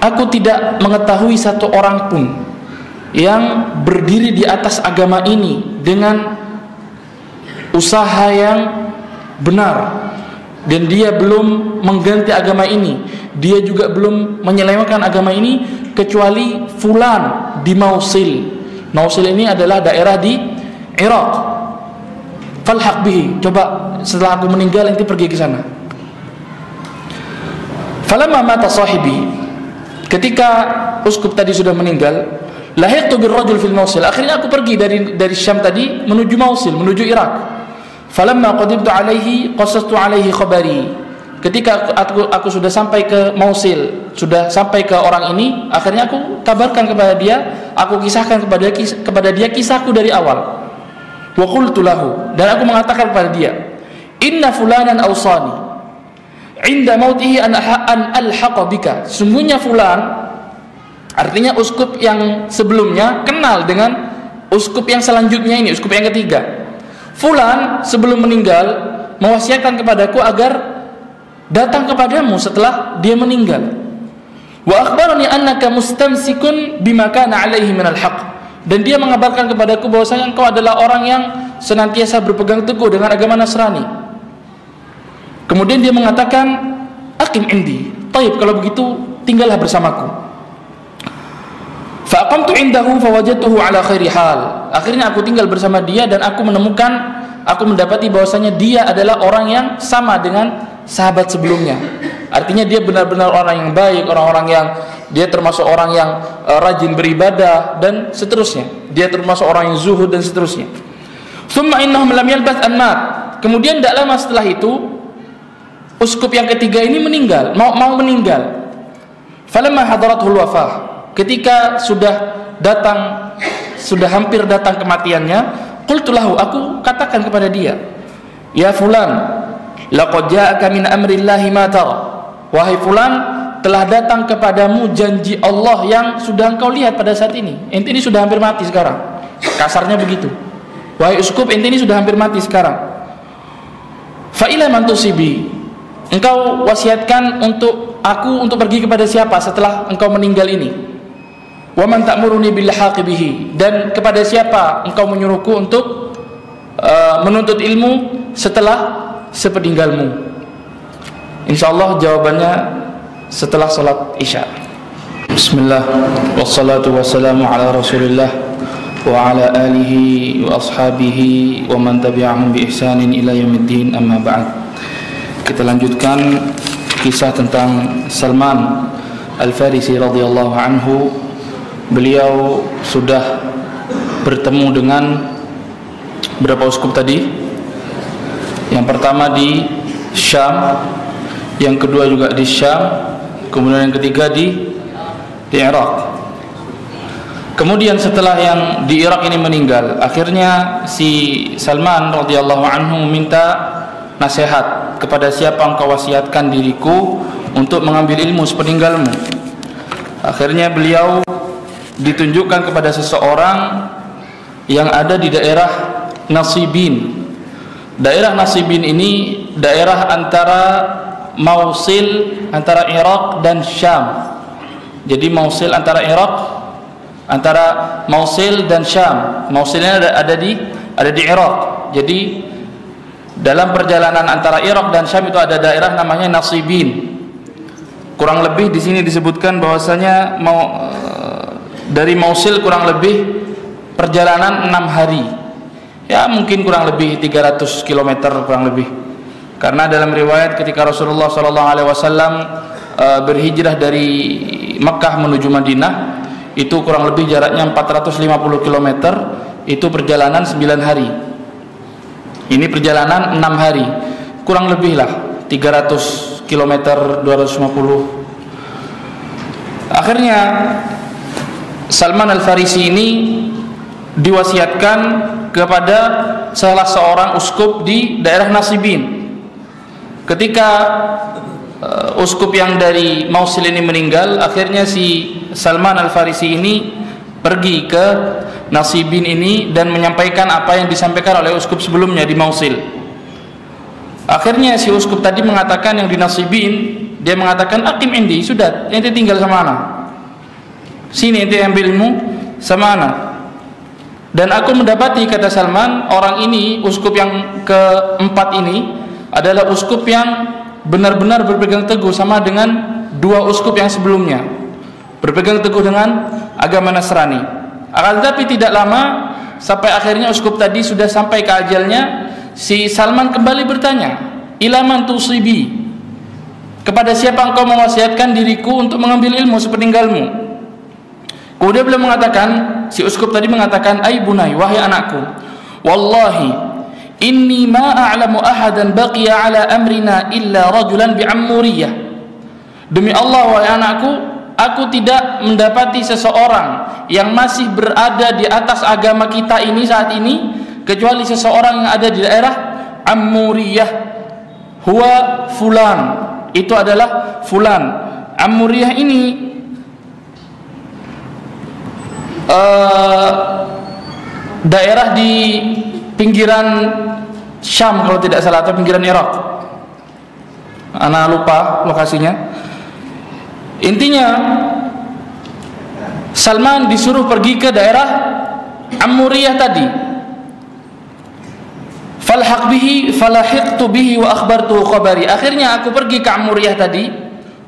aku tidak mengetahui satu orang pun yang berdiri di atas agama ini dengan usaha yang benar, dan dia belum mengganti agama ini, dia juga belum menyelewengkan agama ini, kecuali fulan di Mausil. Mausil ini adalah daerah di Irak. Falhaq bihi, coba setelah aku meninggal nanti pergi ke sana. Falamma mata sahibi, ketika uskup tadi sudah meninggal, lahiqtu birrajul fil Mausil, akhirnya aku pergi dari Syam tadi menuju Mausil, menuju Irak. Falamma qadimtu alaihi qasastu alaihi khabari, ketika aku sudah sampai ke Mausil, sudah sampai ke orang ini, akhirnya aku kabarkan kepada dia, aku kisahkan kepada dia kisahku dari awal. Wa qultu lahu, dan aku mengatakan kepada dia, inna fulanan awsani inda mautihi an alhaqa bika, sungguhnya fulan, artinya uskup yang sebelumnya kenal dengan uskup yang selanjutnya ini, uskup yang ketiga. Fulan sebelum meninggal mewasiatkan kepadaku agar datang kepadamu setelah dia meninggal. Wa akhbarani annaka mustamsikun bima kana alaihi minal haqq, dan dia mengabarkan kepadaku bahwasanya engkau adalah orang yang senantiasa berpegang teguh dengan agama Nasrani. Kemudian dia mengatakan, aqim indi, taib, kalau begitu tinggallah bersamaku. Fa aqamtu indahu fawajadtuhu ala khairi hal, akhirnya aku tinggal bersama dia dan aku mendapati bahwasanya dia adalah orang yang sama dengan sahabat sebelumnya. Artinya dia benar-benar orang yang baik, orang-orang yang dia termasuk orang yang rajin beribadah dan seterusnya. Dia termasuk orang yang zuhud dan seterusnya. Tsumma innahum lam yalbath an mat. Kemudian tidak lama setelah itu uskup yang ketiga ini meninggal, mau meninggal. Falamma hadaratul wafah, ketika sudah hampir datang kematiannya, qultu lahu, aku katakan kepada dia, ya fulan, laqad ja'aka min amrillahi ma tara, wahai fulan, telah datang kepadamu janji Allah yang sudah engkau lihat pada saat ini. Ente ini sudah hampir mati sekarang, kasarnya begitu. Wahai uskup, ente ini sudah hampir mati sekarang. Fa ila man tusibi, engkau wasiatkan untuk aku untuk pergi kepada siapa setelah engkau meninggal ini? Wa man ta'muruni bil haqi bihi, dan kepada siapa engkau menyuruhku untuk menuntut ilmu setelah sepeninggalmu? Insyaallah jawabannya setelah salat Isya. Bismillah, wassalatu wassalamu ala Rasulillah wa ala alihi wa ashabihi wa man tabi'ahum bi ihsanin ila yaumiddin, amma ba'd. Kita lanjutkan kisah tentang Salman Al-Farisi radhiyallahu anhu. Beliau sudah bertemu dengan berapa uskup tadi? Yang pertama di Syam, yang kedua juga di Syam, kemudian yang ketiga di Irak. Kemudian setelah yang di Irak ini meninggal, akhirnya si Salman radhiyallahu anhu minta nasihat, kepada siapa engkau wasiatkan diriku untuk mengambil ilmu sepeninggalmu. Akhirnya beliau ditunjukkan kepada seseorang yang ada di daerah Nasibin. Daerah Nasibin ini daerah antara Mausil, antara Irak dan Syam. Jadi Mausil antara Irak, antara Mausil dan Syam. Mausilnya ada di Irak. Jadi dalam perjalanan antara Irak dan Syam itu ada daerah namanya Nasibin. Kurang lebih di sini disebutkan bahwasanya dari Mausil kurang lebih perjalanan 6 hari. Ya mungkin kurang lebih 300 km kurang lebih. Karena dalam riwayat ketika Rasulullah SAW berhijrah dari Mekah menuju Madinah, itu kurang lebih jaraknya 450 km, itu perjalanan 9 hari. Ini perjalanan 6 hari, kurang lebih lah 300 km 250. Akhirnya Salman Al-Farisi ini diwasiatkan kepada salah seorang uskup di daerah Nasibin. Ketika uskup yang dari Mausil ini meninggal, akhirnya si Salman Al-Farisi ini pergi ke Nasibin ini dan menyampaikan apa yang disampaikan oleh uskup sebelumnya di Mausil. Akhirnya si uskup tadi mengatakan, yang di Nasibin, dia mengatakan, aqim indi, sudah, ente tinggal sama ana, sini ente ambil ilmu sama ana. Dan aku mendapati, kata Salman, orang ini, uskup yang keempat ini adalah uskup yang benar-benar berpegang teguh sama dengan dua uskup yang sebelumnya, berpegang teguh dengan agama Nasrani. Akan tetapi tidak lama, sampai akhirnya uskup tadi sudah sampai ke ajalnya, si Salman kembali bertanya, ilaman tusibi, kepada siapa engkau mewasiatkan diriku untuk mengambil ilmu sepeninggalmu? Kemudian beliau mengatakan, si uskup tadi mengatakan, ay bunai, wahai anakku, wallahi inni ma a'lamu ahadan baqiya ala amrina illa rajulan bi'ammuriyah. Demi Allah, wahai anakku, aku tidak mendapati seseorang yang masih berada di atas agama kita ini saat ini kecuali seseorang yang ada di daerah Ammuriyah. Huwa fulan, itu adalah fulan. Ammuriyah ini daerah di pinggiran Syam kalau tidak salah, atau pinggiran Irak, ana lupa lokasinya. Intinya Salman disuruh pergi ke daerah Ammuriyah tadi. Falhaq bihi falahiqtu bihi wa akhbartu khabari. Akhirnya aku pergi ke Ammuriyah tadi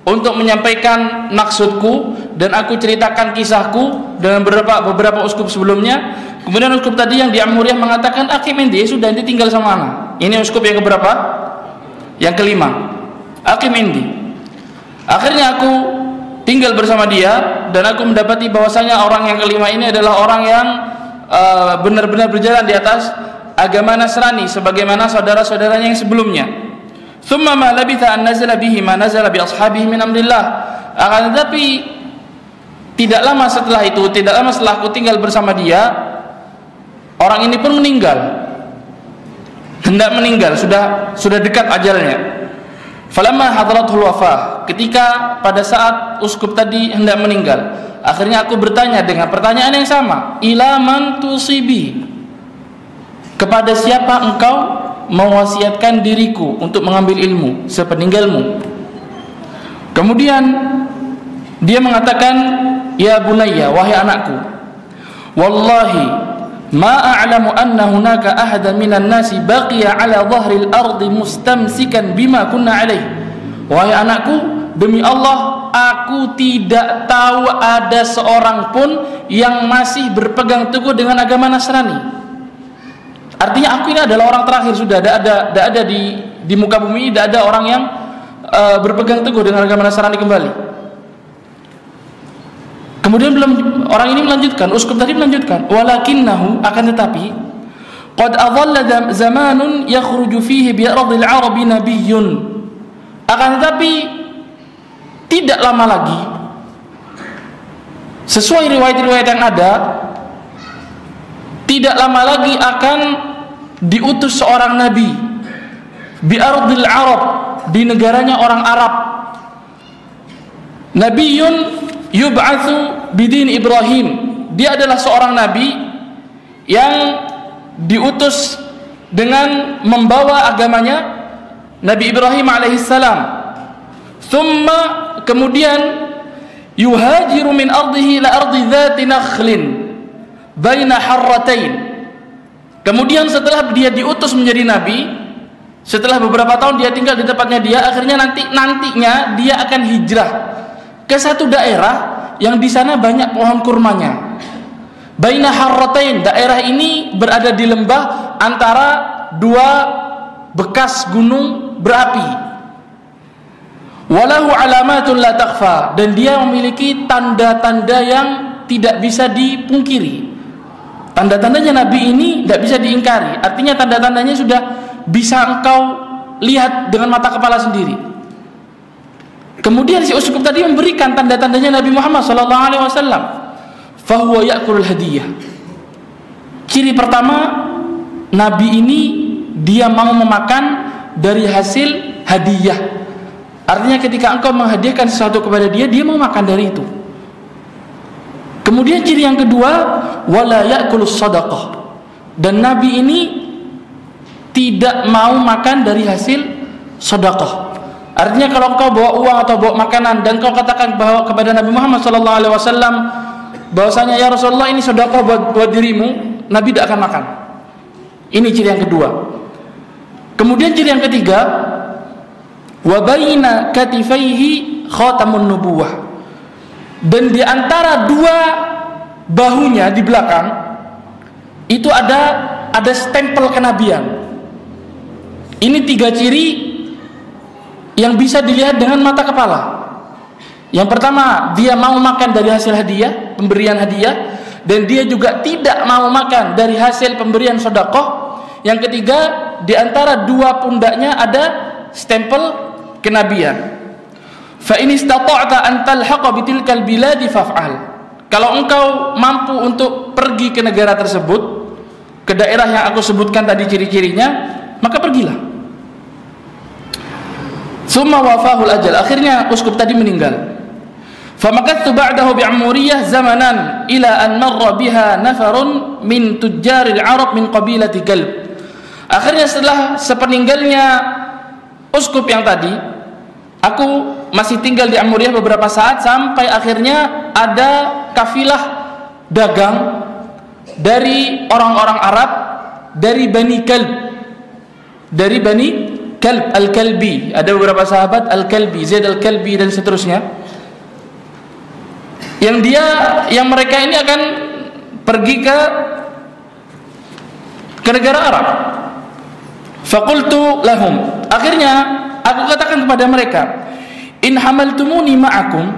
untuk menyampaikan maksudku, dan aku ceritakan kisahku dengan beberapa uskup sebelumnya. Kemudian uskup tadi yang di Ammuriyah mengatakan, aqim indi, sudah ente tinggal sama ana. Ini uskup yang keberapa? Yang kelima. Aqim indi. Akhirnya aku tinggal bersama dia, dan aku mendapati bahwasanya orang yang kelima ini adalah orang yang benar-benar berjalan di atas agama Nasrani sebagaimana saudara-saudaranya yang sebelumnya. Thumma ma labitha an nazala bihi ma nazala bi ashabihi min amrillah. Akan tetapi tidak lama setelah itu, tidak lama setelah aku tinggal bersama dia, orang ini pun meninggal. Hendak meninggal, sudah dekat ajalnya. Falamma hadratul wafah, ketika pada saat uskup tadi hendak meninggal, akhirnya aku bertanya dengan pertanyaan yang sama, ila man tusibi, kepada siapa engkau mewasiatkan diriku untuk mengambil ilmu sepeninggalmu? Kemudian dia mengatakan, ya bunayya, wahai anakku, wallahi ma a'lamu anna hunaka ahada minan nasi baqiya ala dhahril ardi mustamsikan bima kunna alaih. Wahai anakku, demi Allah, aku tidak tahu ada seorang pun yang masih berpegang teguh dengan agama Nasrani. Artinya aku ini adalah orang terakhir, sudah tidak ada di muka bumi, tidak ada orang yang berpegang teguh dengan agama Nasrani kembali. Kemudian orang ini melanjutkan, uskup tadi melanjutkan, walakinnahu, akan tetapi qad adalla zamanun yakhruju fihi bi ardil arabi nabiyyun, akan tetapi tidak lama lagi, sesuai riwayat-riwayat yang ada, tidak lama lagi akan diutus seorang nabi bi ardil arab, di negaranya orang Arab, nabiyyun yub'atsu bidin Ibrahim, dia adalah seorang nabi yang diutus dengan membawa agamanya Nabi Ibrahim alaihissalam. Thumma, kemudian yuhajiru min ardihi ila ardi dzati nakhlin baina harratain. Kemudian setelah dia diutus menjadi nabi, setelah beberapa tahun dia tinggal di tempatnya dia, akhirnya nantinya dia akan hijrah ke satu daerah yang di sana banyak pohon kurmanya. Baina harratain, daerah ini berada di lembah antara dua bekas gunung berapi. Walahu alamatun la takhfa, dan dia memiliki tanda-tanda yang tidak bisa dipungkiri. Tanda-tandanya nabi ini tidak bisa diingkari. Artinya tanda-tandanya sudah bisa engkau lihat dengan mata kepala sendiri. Kemudian si uskup tadi memberikan tanda-tandanya Nabi Muhammad SAW. Fahuwa ya'kulul hadiyah. Ciri pertama, nabi ini dia mau memakan dari hasil hadiah. Artinya ketika engkau menghadiahkan sesuatu kepada dia, dia mau makan dari itu. Kemudian ciri yang kedua, wala ya'kulus shadaqah, dan nabi ini tidak mau makan dari hasil sedekah. Artinya kalau engkau bawa uang atau bawa makanan dan kau katakan bahwa kepada Nabi Muhammad SAW bahwasanya ya Rasulullah ini sedekah buat dirimu, Nabi tidak akan makan. Ini ciri yang kedua. Kemudian ciri yang ketiga, wa baina katifaihi khatamun nubuwah, dan di antara dua bahunya di belakang itu ada stempel kenabian. Ini tiga ciri yang bisa dilihat dengan mata kepala. Yang pertama, dia mau makan dari hasil hadiah, pemberian hadiah, dan dia juga tidak mau makan dari hasil pemberian sedekah. Yang ketiga, di antara dua pundaknya ada stempel kenabian. Fa in istata'ta an talhaqa bitilkal biladi faf'al. Kalau engkau mampu untuk pergi ke negara tersebut, ke daerah yang aku sebutkan tadi ciri-cirinya, maka pergilah. Summa wafahul ajal, akhirnya uskup tadi meninggal. Famakattu ba'dahu bi'amuriyah zamanan ila an marra biha nafarun min tujjaril Arab min qabilati Kalb. Akhirnya setelah sepeninggalnya uskup yang tadi, aku masih tinggal di Amuriyah beberapa saat, sampai akhirnya ada kafilah dagang dari orang-orang Arab dari Bani Kalb, dari Bani Kalb Al-Kalbi. Ada beberapa sahabat Al-Kalbi, Zaid Al-Kalbi dan seterusnya, yang mereka ini akan pergi ke negara Arab. Faqultu lahum, akhirnya aku katakan kepada mereka, in hamaltumuni ma'akum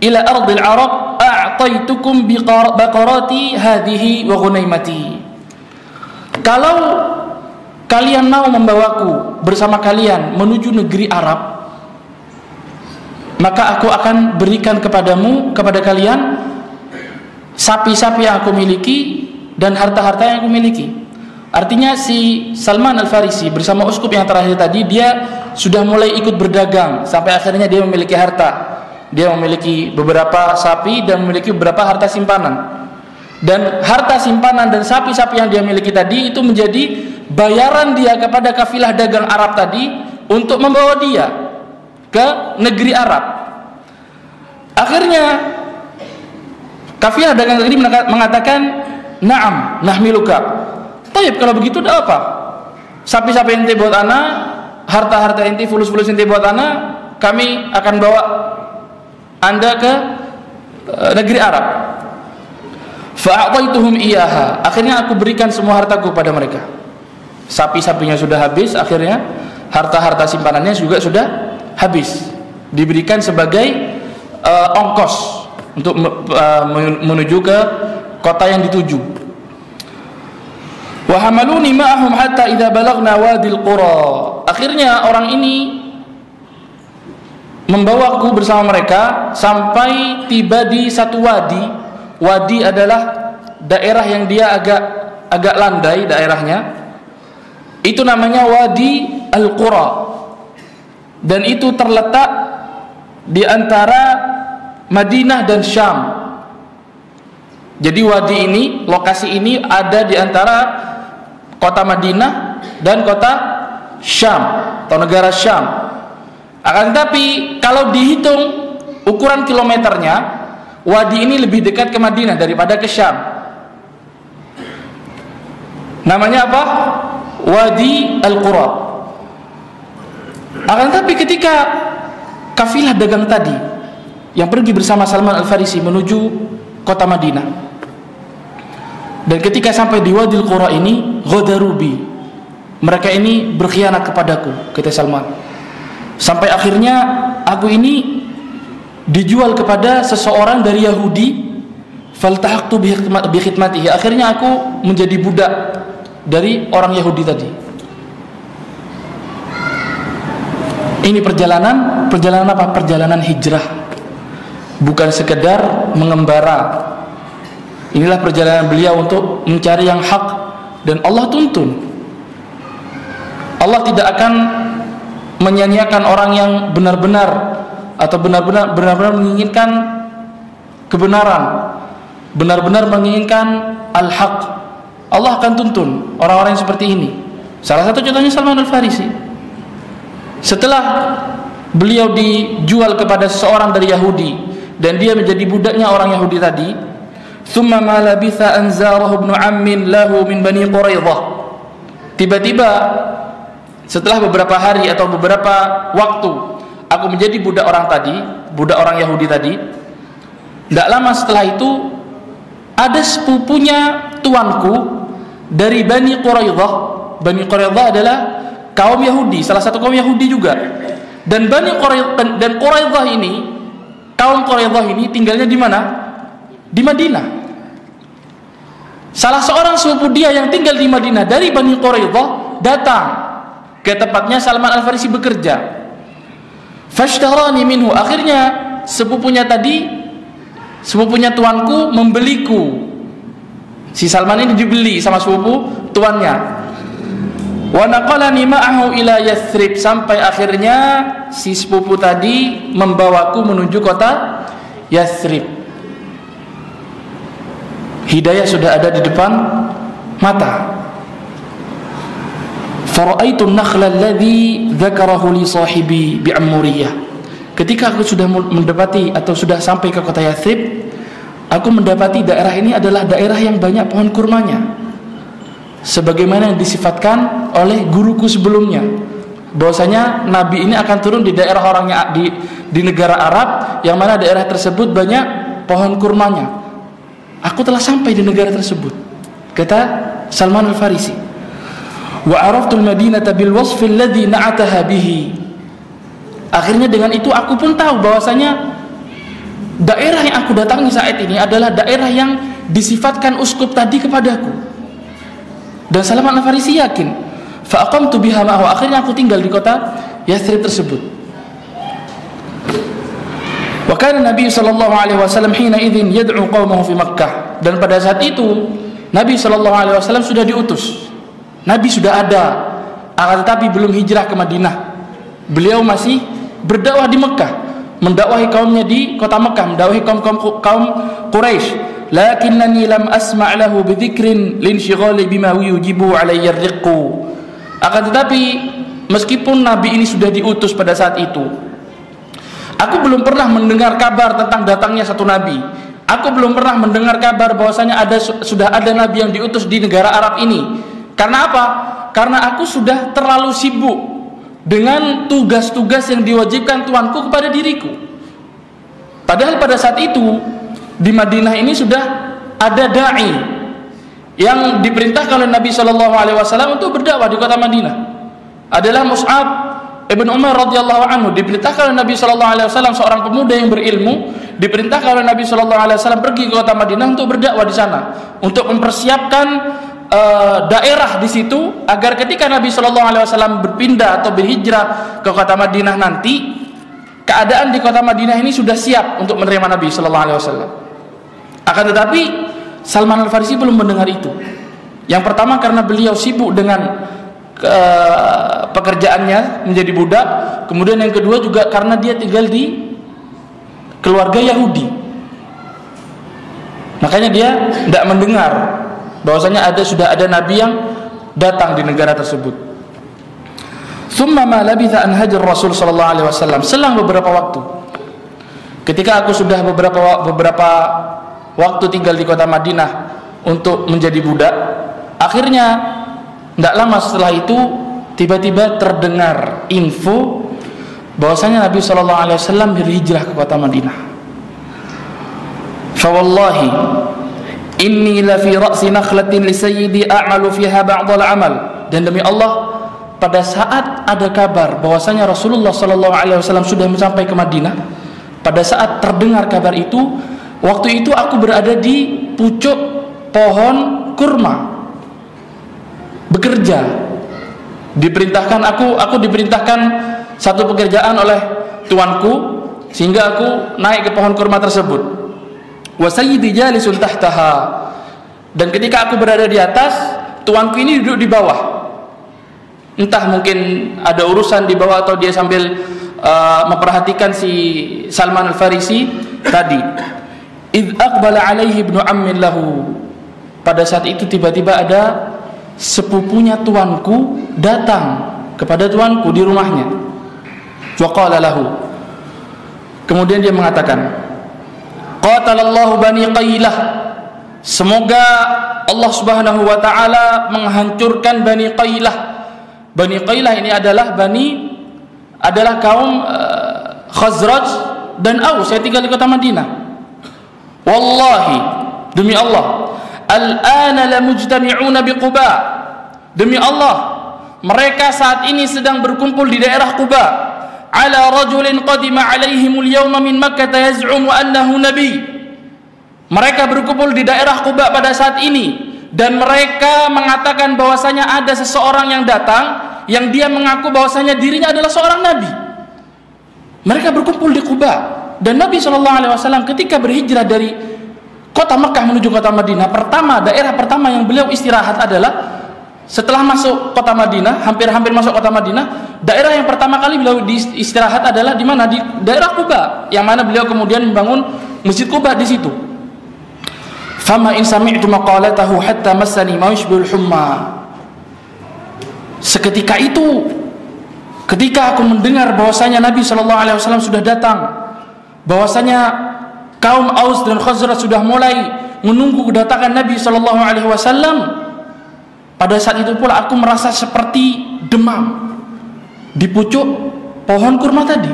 ila ardil Arab a'taitukum baqarati hadhihi wa ghunaimati. Kalau kalian mau membawaku bersama kalian menuju negeri Arab, maka aku akan berikan kepada kalian sapi-sapi yang aku miliki dan harta-harta yang aku miliki. Artinya si Salman Al-Farisi bersama uskup yang terakhir tadi, dia sudah mulai ikut berdagang sampai akhirnya dia memiliki harta. Dia memiliki beberapa sapi dan memiliki beberapa harta simpanan. Dan harta simpanan dan sapi-sapi yang dia miliki tadi itu menjadi bayaran dia kepada kafilah dagang Arab tadi untuk membawa dia ke negeri Arab. Akhirnya kafilah dagang tadi mengatakan, "Na'am, nahmiluka." Taib, kalau begitu tidak apa. Sapi-sapi ente buat ana, harta-harta ente, fulus-fulus ente buat ana, kami akan bawa Anda ke negeri Arab. Fa'ataituhum iyaha. Akhirnya aku berikan semua hartaku pada mereka. Sapi-sapinya sudah habis, akhirnya harta-harta simpanannya juga sudah habis. Diberikan sebagai ongkos untuk menuju ke kota yang dituju. Wa hamaluni ma'ahum hatta idza balagna wadil qura. Akhirnya orang ini membawaku bersama mereka sampai tiba di satu wadi. Wadi adalah daerah yang dia agak landai daerahnya. Itu namanya Wadi Al-Qura. Dan itu terletak di antara Madinah dan Syam. Jadi wadi ini, lokasi ini ada di antara kota Madinah dan kota Syam atau negara Syam. Akan tetapi kalau dihitung ukuran kilometernya, wadi ini lebih dekat ke Madinah daripada ke Syam. Namanya apa? Wadi Al-Qura. Akan tetapi ketika kafilah dagang tadi yang pergi bersama Salman Al-Farisi menuju kota Madinah, dan ketika sampai di Wadi Al-Qura ini, ghadarubi, mereka ini berkhianat kepadaku, kata Salman. Sampai akhirnya aku ini dijual kepada seseorang dari Yahudi. Faltahaqtu bi khidmatihi. Akhirnya aku menjadi budak dari orang Yahudi tadi. Ini perjalanan apa? Perjalanan hijrah. Bukan sekedar mengembara. Inilah perjalanan beliau untuk mencari yang hak, dan Allah tuntun. Allah tidak akan menyanyiakan orang yang benar-benar atau benar-benar menginginkan kebenaran, benar-benar menginginkan al-haq. Allah akan tuntun orang-orang yang seperti ini. Salah satu contohnya Salman Al-Farisi. Setelah beliau dijual kepada seseorang dari Yahudi dan dia menjadi budaknya orang Yahudi tadi, thumma ma labitha an zarahu ibnu ammin lahu min bani Quraidah. Tiba-tiba setelah beberapa hari atau beberapa waktu aku menjadi budak orang Yahudi tadi. Tidak lama setelah itu ada sepupunya tuanku dari Bani Quraidah. Bani Quraidah adalah kaum Yahudi, salah satu kaum Yahudi juga. Dan Quraidah ini, kaum Quraidah ini tinggalnya di mana? Di Madinah. Salah seorang sepupu dia yang tinggal di Madinah dari Bani Quraidah datang ke tempatnya Salman Al-Farisi bekerja. Fashtarani minhu. Akhirnya sepupunya tuanku membeliku. Si Salman ini dibeli sama sepupu tuannya. Wa naqalani ma'ahu ila Yathrib. Sampai akhirnya si sepupu tadi membawaku menuju kota Yathrib. Hidayah sudah ada di depan mata. Fara'aitu an-nakhla alladhi dzakarahu li sahibi bi'ammuriyah. Ketika aku sudah mendapati atau sudah sampai ke kota Yathrib, aku mendapati daerah ini adalah daerah yang banyak pohon kurmanya, sebagaimana yang disifatkan oleh guruku sebelumnya, bahwasanya Nabi ini akan turun di daerah orangnya di negara Arab yang mana daerah tersebut banyak pohon kurmanya. Aku telah sampai di negara tersebut, kata Salman Al-Farisi. Wa araftu al-Madinata bil wasf alladhi na'ataha bihi. Akhirnya dengan itu aku pun tahu bahwasanya daerah yang aku datangi saat ini adalah daerah yang disifatkan uskup tadi kepadaku. Dan Salman Al-Farisi yakin. Fa aqamtu biha ma'ahu. Akhirnya aku tinggal di kota Yathrib tersebut. Wa kana Nabi sallallahu alaihi wasallam hina idzin yad'u qaumahu fi Makkah. Dan pada saat itu Nabi sallallahu alaihi wasallam sudah diutus. Nabi sudah ada, akan tetapi belum hijrah ke Madinah. Beliau masih berdakwah di Mekah, mendakwahi kaumnya di kota Mekah, mendakwahi kaum Quraisy. Lakinnani lam asma' lahu bidzikrin linshighali bima yujibu alayya ar-riqqu. Akan tetapi meskipun Nabi ini sudah diutus pada saat itu, aku belum pernah mendengar kabar tentang datangnya satu Nabi. Aku belum pernah mendengar kabar bahwasanya sudah ada Nabi yang diutus di negara Arab ini. Karena apa? Karena aku sudah terlalu sibuk, dengan tugas-tugas yang diwajibkan tuanku kepada diriku. Padahal pada saat itu di Madinah ini sudah ada dai yang diperintahkan oleh Nabi Shallallahu Alaihi Wasallam untuk berdakwah di kota Madinah. Adalah Mus'ab ibn Umar radhiyallahu anhu, diperintahkan oleh Nabi Shallallahu Alaihi Wasallam, seorang pemuda yang berilmu, diperintahkan oleh Nabi Shallallahu Alaihi Wasallam pergi ke kota Madinah untuk berdakwah di sana, untuk mempersiapkan daerah di situ agar ketika Nabi Shallallahu Alaihi Wasallam berpindah atau berhijrah ke kota Madinah nanti, keadaan di kota Madinah ini sudah siap untuk menerima Nabi Shallallahu Alaihi Wasallam. Akan tetapi Salman Al-Farisi belum mendengar itu. Yang pertama karena beliau sibuk dengan pekerjaannya menjadi budak. Kemudian yang kedua juga karena dia tinggal di keluarga Yahudi. Makanya dia tidak mendengar bahwasanya sudah ada nabi yang datang di negara tersebut. Tsumma ma labitha an hajar Rasul sallallahu alaihi wasallam, selang beberapa waktu, ketika aku sudah beberapa waktu tinggal di kota Madinah untuk menjadi budak, akhirnya tidak lama setelah itu tiba-tiba terdengar info bahwasanya Nabi sallallahu alaihi wasallam berhijrah ke kota Madinah. Fa wallahi inni la fi ra'si nakhlatin li sayyidi a'malu fiha ba'd al-amal. Dan demi Allah, pada saat ada kabar bahwasanya Rasulullah sallallahu alaihi wasallam sudah sampai ke Madinah, pada saat terdengar kabar itu, waktu itu aku berada di pucuk pohon kurma bekerja. Diperintahkan aku diperintahkan satu pekerjaan oleh tuanku sehingga aku naik ke pohon kurma tersebut. Wa sayyidi jalisun tahtaha, dan ketika aku berada di atas, tuanku ini duduk di bawah. Entah mungkin ada urusan di bawah atau dia sambil memperhatikan si Salman Al-Farisi tadi. Idh aqbala alaihi ibnu ammin lahu, pada saat itu tiba-tiba ada sepupunya tuanku datang kepada tuanku di rumahnya. Wa qala lahu, kemudian dia mengatakan, qatalallahu bani Qailah, semoga Allah Subhanahu wa taala menghancurkan Bani Qailah. Bani Qailah ini adalah kaum Khazraj dan Aus yang tinggal di kota Madinah. Wallahi, demi Allah, al-ana la mujtami'una bi Quba, demi Allah, mereka saat ini sedang berkumpul di daerah Quba, ala rajulin qadima alaihimul yawma min Makkah yaz'umu annahu nabi. Mereka berkumpul di daerah Quba pada saat ini dan mereka mengatakan bahwasanya ada seseorang yang datang yang dia mengaku bahwasanya dirinya adalah seorang nabi. Mereka berkumpul di Quba, dan Nabi SAW ketika berhijrah dari kota Mekah menuju kota Madinah, daerah pertama yang beliau istirahat adalah setelah masuk kota Madinah, hampir masuk kota Madinah, daerah yang pertama kali beliau istirahat adalah di mana? Di daerah Quba, yang mana beliau kemudian membangun Masjid Quba di situ. Fama in sami'tu maqalatahu hatta massani ma yushbihul humma. Seketika itu, ketika aku mendengar bahwasanya Nabi SAW sudah datang, bahwasanya kaum Aus dan Khazraj sudah mulai menunggu kedatangan Nabi SAW, pada saat itu pula aku merasa seperti demam di pucuk pohon kurma tadi.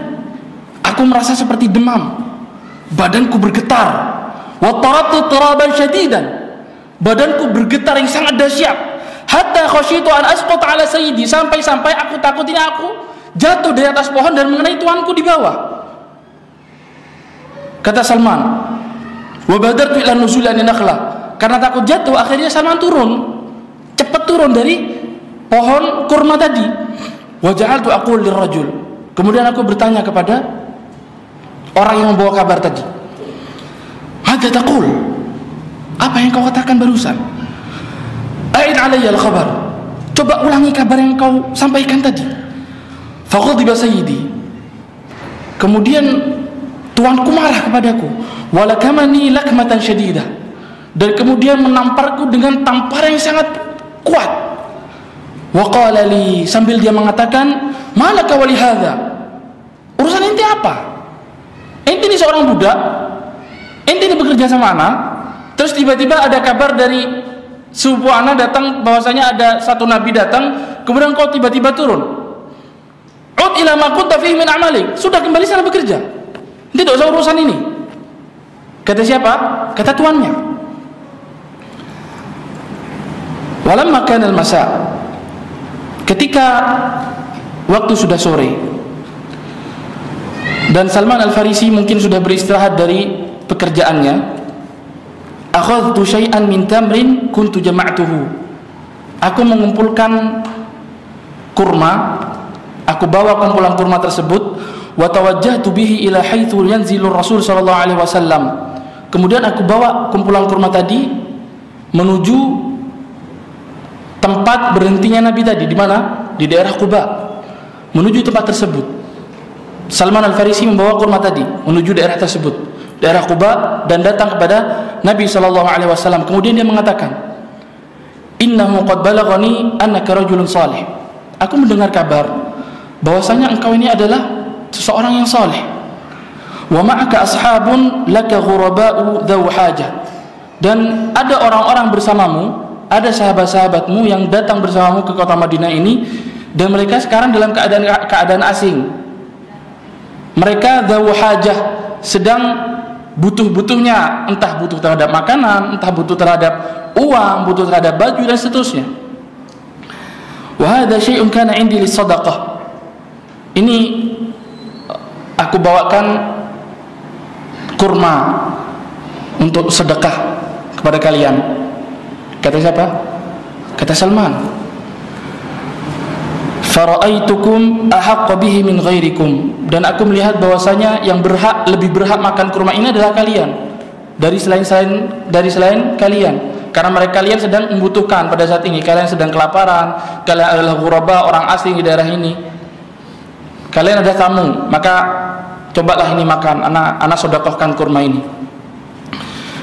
Aku merasa seperti demam, badanku bergetar, wa taratu turaban syadidan, badanku bergetar yang sangat dahsyat, hatta khasyitu an asqut ala sayyidi, sampai aku takut ini aku jatuh dari atas pohon dan mengenai tuanku di bawah. Kata Salman, wa badartu ila nuzulani nakhlah, karena takut jatuh akhirnya Salman cepat turun dari pohon kurma tadi. Wa ja'altu aqul lirrajul, kemudian aku bertanya kepada orang yang membawa kabar tadi, "Hadza taqul?" Apa yang kau katakan barusan? "A'id 'alayya al-khabar." Coba ulangi kabar yang kau sampaikan tadi. Fa ghadiba sayyidi, kemudian tuanku marah kepadaku, wa lakamani lakmatan syadidah, dan kemudian menamparku dengan tamparan yang sangat kuat. Wa qala li, sambil dia mengatakan, "Malaka wa li hadza?" Urusan ente apa? Ente ini seorang budak, ente ini bekerja sama ana, terus tiba-tiba ada kabar dari sepupu ana datang bahwasanya ada satu nabi datang, kemudian kau tiba-tiba turun. Ud ila ma kunta fihi min a'malik. Sudah, kembali sana bekerja. Tidak usah urusan ini. Kata siapa? Kata tuannya. Walamma kana al-masa, ketika waktu sudah sore dan Salman Al-Farisi mungkin sudah beristirahat dari pekerjaannya, akhadtu syai'an min tamrin kuntu jama'tuhu. Aku mengumpulkan kurma, aku bawa kumpulan kurma tersebut, wa tawajjahtu bihi ila haitsu yanzilu Rasul sallallahu alaihi wasallam. Kemudian aku bawa kumpulan kurma tadi menuju tempat berhentinya Nabi tadi. Di mana? Di daerah Quba. Menuju tempat tersebut, Salman Al-Farisi membawa kurma tadi menuju daerah tersebut, daerah Quba, dan datang kepada Nabi sallallahu alaihi wasallam. Kemudian dia mengatakan, "Innahu qad balaghani annaka rajulun salih." Aku mendengar kabar bahwasanya engkau ini adalah seseorang yang saleh. Wa ma'aka ashabun laka ghuraba'u dzaw hajah. Dan ada orang-orang bersamamu, ada sahabat-sahabatmu yang datang bersamamu ke kota Madinah ini, dan mereka sekarang dalam keadaan asing. Mereka dzaw hajah, sedang butuh-butuhnya, entah butuh terhadap makanan, entah butuh terhadap uang, butuh terhadap baju, dan seterusnya. Wa hadza syai'un kana 'indi lis-shadaqah. Ini aku bawakan kurma untuk sedekah kepada kalian. Kata siapa? Kata Salman. Fara'aitukum ahaqqa bihi min ghairikum. Dan aku melihat bahwasanya yang lebih berhak makan kurma ini adalah kalian dari selain kalian, karena kalian sedang membutuhkan pada saat ini. Kalian sedang kelaparan, kalian adalah ghuraba, orang asing di daerah ini. Kalian ada tamu, maka cobalah ini makan. Anak sedekahkan kurma ini.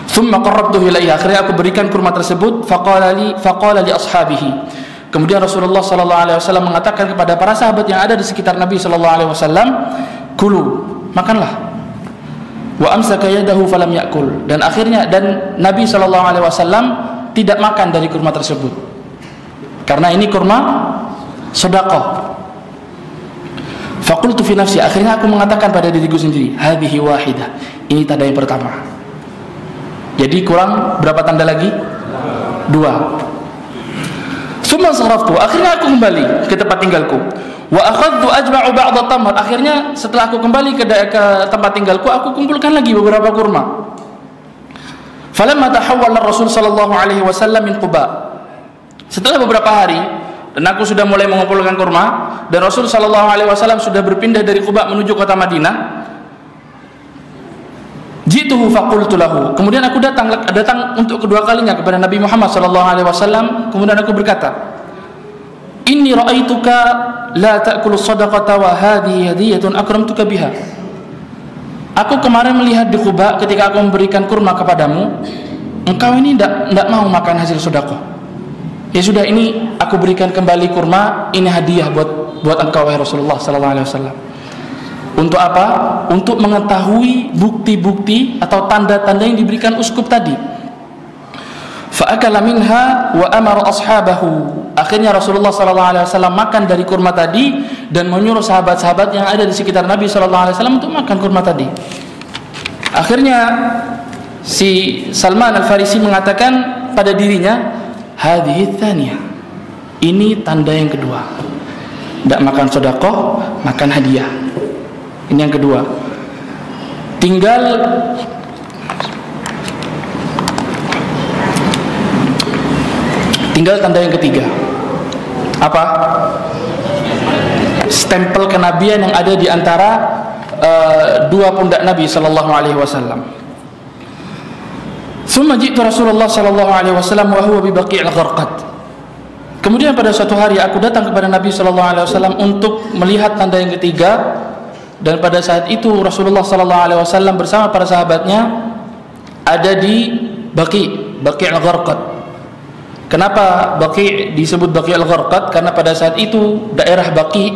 Thumma qarrabtuhu ilayhi. Akhirnya aku berikan kurma tersebut. Faqala li ashabihi. Kemudian Rasulullah sallallahu alaihi wasallam mengatakan kepada para sahabat yang ada di sekitar Nabi sallallahu alaihi wasallam, "Kulu, makanlah." Wa amsaka yadahu falam ya'kul. Dan akhirnya Nabi sallallahu alaihi wasallam tidak makan dari kurma tersebut. Karena ini kurma sedekah. Faqultu fi nafsi. Akhirnya aku mengatakan pada diriku sendiri, hadhihi wahidah. Ini tanda yang pertama. Jadi kurang berapa tanda lagi? 2. Summa saraftu. Akhirnya aku kembali ke tempat tinggalku. Wa akhadtu ajma'u ba'd at-tamr. Akhirnya setelah aku kembali ke tempat tinggalku, aku kumpulkan lagi beberapa kurma. Falamma tahawwala Rasul sallallahu alaihi wasallam min Quba. Setelah beberapa hari dan aku sudah mulai mengumpulkan kurma, dan Rasul sallallahu alaihi wasallam sudah berpindah dari Quba menuju kota Madinah. Jituhu faqultu lahu. Kemudian aku datang untuk kedua kalinya kepada Nabi Muhammad sallallahu alaihi wasallam. Kemudian aku berkata, "Inni ra'aituka la ta'kulu shadaqata wa hadhihi hadiyatun akramtuka biha." Aku kemarin melihat di Quba ketika aku memberikan kurma kepadamu, engkau ini tidak mau makan hasil sedekah. Ya sudah, ini aku berikan kembali kurma, ini hadiah buat engkau wahai Rasulullah sallallahu alaihi wasallam. Untuk apa? Untuk mengetahui bukti-bukti atau tanda-tanda yang diberikan uskup tadi. Fa'akala minha wa amara ashabahu. Akhirnya Rasulullah sallallahu alaihi wasallam makan dari kurma tadi dan menyuruh sahabat-sahabat yang ada di sekitar Nabi sallallahu alaihi wasallam untuk makan kurma tadi. Akhirnya si Salman Al-Farisi mengatakan pada dirinya, hadhihi tsaniyah. Ini tanda yang kedua. Tidak makan sedekah, makan hadiah. Ini yang kedua. Tinggal tanda yang ketiga. Apa? Stempel kenabian yang ada di antara dua pundak Nabi sallallahu alaihi wasallam. Tsumma ji'tu Rasulullah sallallahu alaihi wasallam wa huwa bi Baqi' al-Gharqad. Kemudian pada suatu hari aku datang kepada Nabi sallallahu alaihi wasallam untuk melihat tanda yang ketiga. Dan pada saat itu Rasulullah sallallahu alaihi wasallam bersama para sahabatnya ada di Baqi' al-Gharqad. Kenapa Baqi' disebut Baqi' al-Gharqad? Karena pada saat itu daerah Baqi'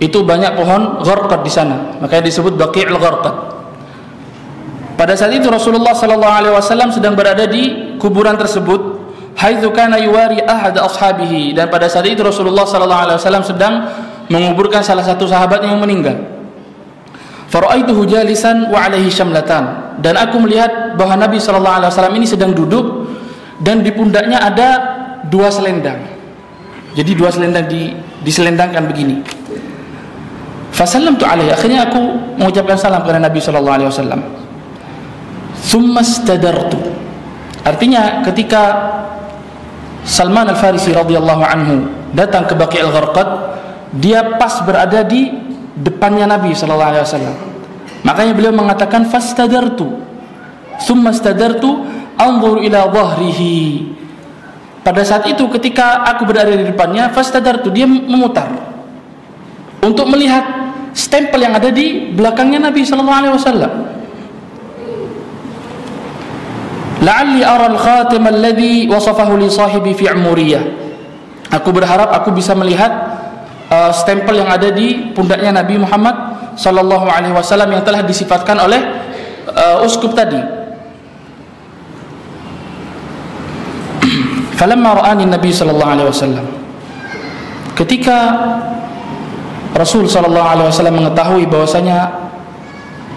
itu banyak pohon gharqad di sana, makanya disebut Baqi' al-Gharqad. Pada saat itu Rasulullah sallallahu alaihi wasallam sedang berada di kuburan tersebut, haitsu kana yuwari ahad ashabihi, dan pada saat itu Rasulullah sallallahu alaihi wasallam sedang menguburkan salah satu sahabatnya yang meninggal. Fara'aituhu jalisan wa alaihi syamlatan, dan aku melihat bahwa Nabi sallallahu alaihi wasallam ini sedang duduk dan di pundaknya ada 2 selendang. Jadi 2 selendang diselendangkan begini. Fasallamtu alaihi, akhirnya aku mengucapkan salam kepada Nabi sallallahu alaihi wasallam. Tsumma istadartu. Artinya ketika Salman Al-Farisi radhiyallahu anhu datang ke Baqi' Al-Gharqad, dia pas berada di depannya Nabi sallallahu alaihi wasallam. Makanya beliau mengatakan fastadartu. Tsumma istadartu anzur ila dhahrihi. Pada saat itu ketika aku berada di depannya, fastadartu, dia memutar untuk melihat stempel yang ada di belakangnya Nabi sallallahu alaihi wasallam. La'alli ara al-khatim alladhi wasafahu li sahibi fi umuriyah. Aku berharap aku bisa melihat stempel yang ada di pundaknya Nabi Muhammad sallallahu alaihi wasallam yang telah disifatkan oleh uskup tadi. Falamma ra'ani Nabi sallallahu alaihi wasallam, ketika Rasul sallallahu alaihi wasallam mengetahui bahwasanya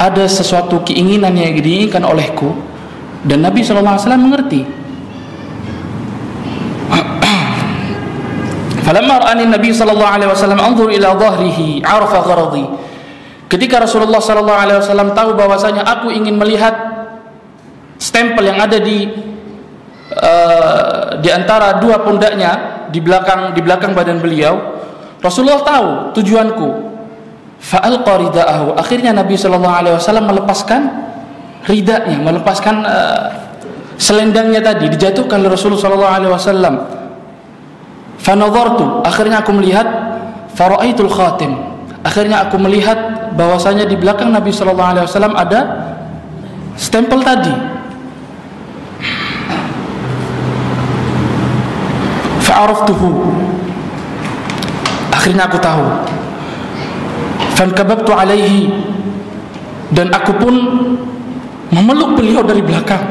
ada sesuatu keinginan yang diinginkan olehku, dan Nabi sallallahu alaihi wasallam mengerti. Falamma ra'ani Nabi sallallahu alaihi wasallam anzur ila dhahrihi arafa gharadi. Ketika Rasulullah sallallahu alaihi wasallam tahu bahwasanya aku ingin melihat stempel yang ada di antara 2 pundaknya di belakang badan beliau, Rasulullah tahu tujuanku. Fa'alqa rida'ahu. Akhirnya Nabi sallallahu alaihi wasallam melepaskan ridanya, melepaskan selendangnya tadi, dijatuhkan oleh Rasulullah sallallahu alaihi wasallam. Fanadhartu, akhirnya aku melihat, fara'aitul khatim. Akhirnya aku melihat bahwasanya di belakang Nabi sallallahu alaihi wasallam ada stempel tadi. Fa'araftuhu. Akhirnya aku tahu. Fankababtu alaihi, dan aku pun memeluk beliau dari belakang.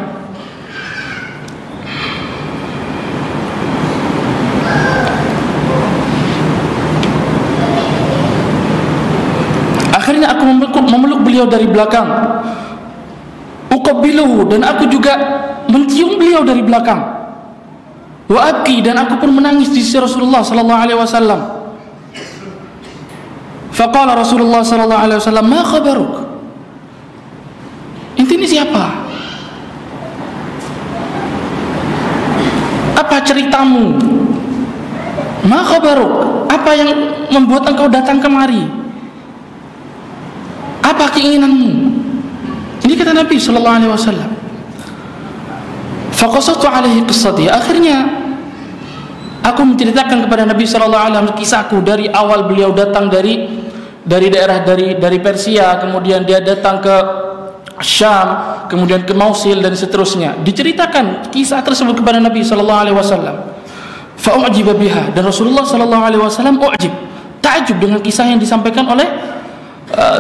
Akhirnya aku memeluk beliau dari belakang. Uqabbiluhu, dan aku juga mencium beliau dari belakang. Wa abki, dan aku pun menangis di sisi Rasulullah sallallahu alaihi wasallam. Faqala Rasulullah sallallahu alaihi wasallam, "Ma khabaruk?" Inti ini siapa? Apa ceritamu? Ma khabaruk? Apa yang membuat engkau datang kemari? Apa keinginanmu? Ini kata Nabi sallallahu alaihi wasallam. Faqasatu alaihi qissati. Akhirnya aku menceritakan kepada Nabi sallallahu alaihi wasallam kisahku dari awal beliau datang dari daerah dari Persia, kemudian dia datang ke Syam, kemudian ke Mausil dan seterusnya. Diceritakan kisah tersebut kepada Nabi sallallahu alaihi wasallam. Fa u'jiba biha, dan Rasulullah sallallahu alaihi wasallam ta'jub dengan kisah yang disampaikan oleh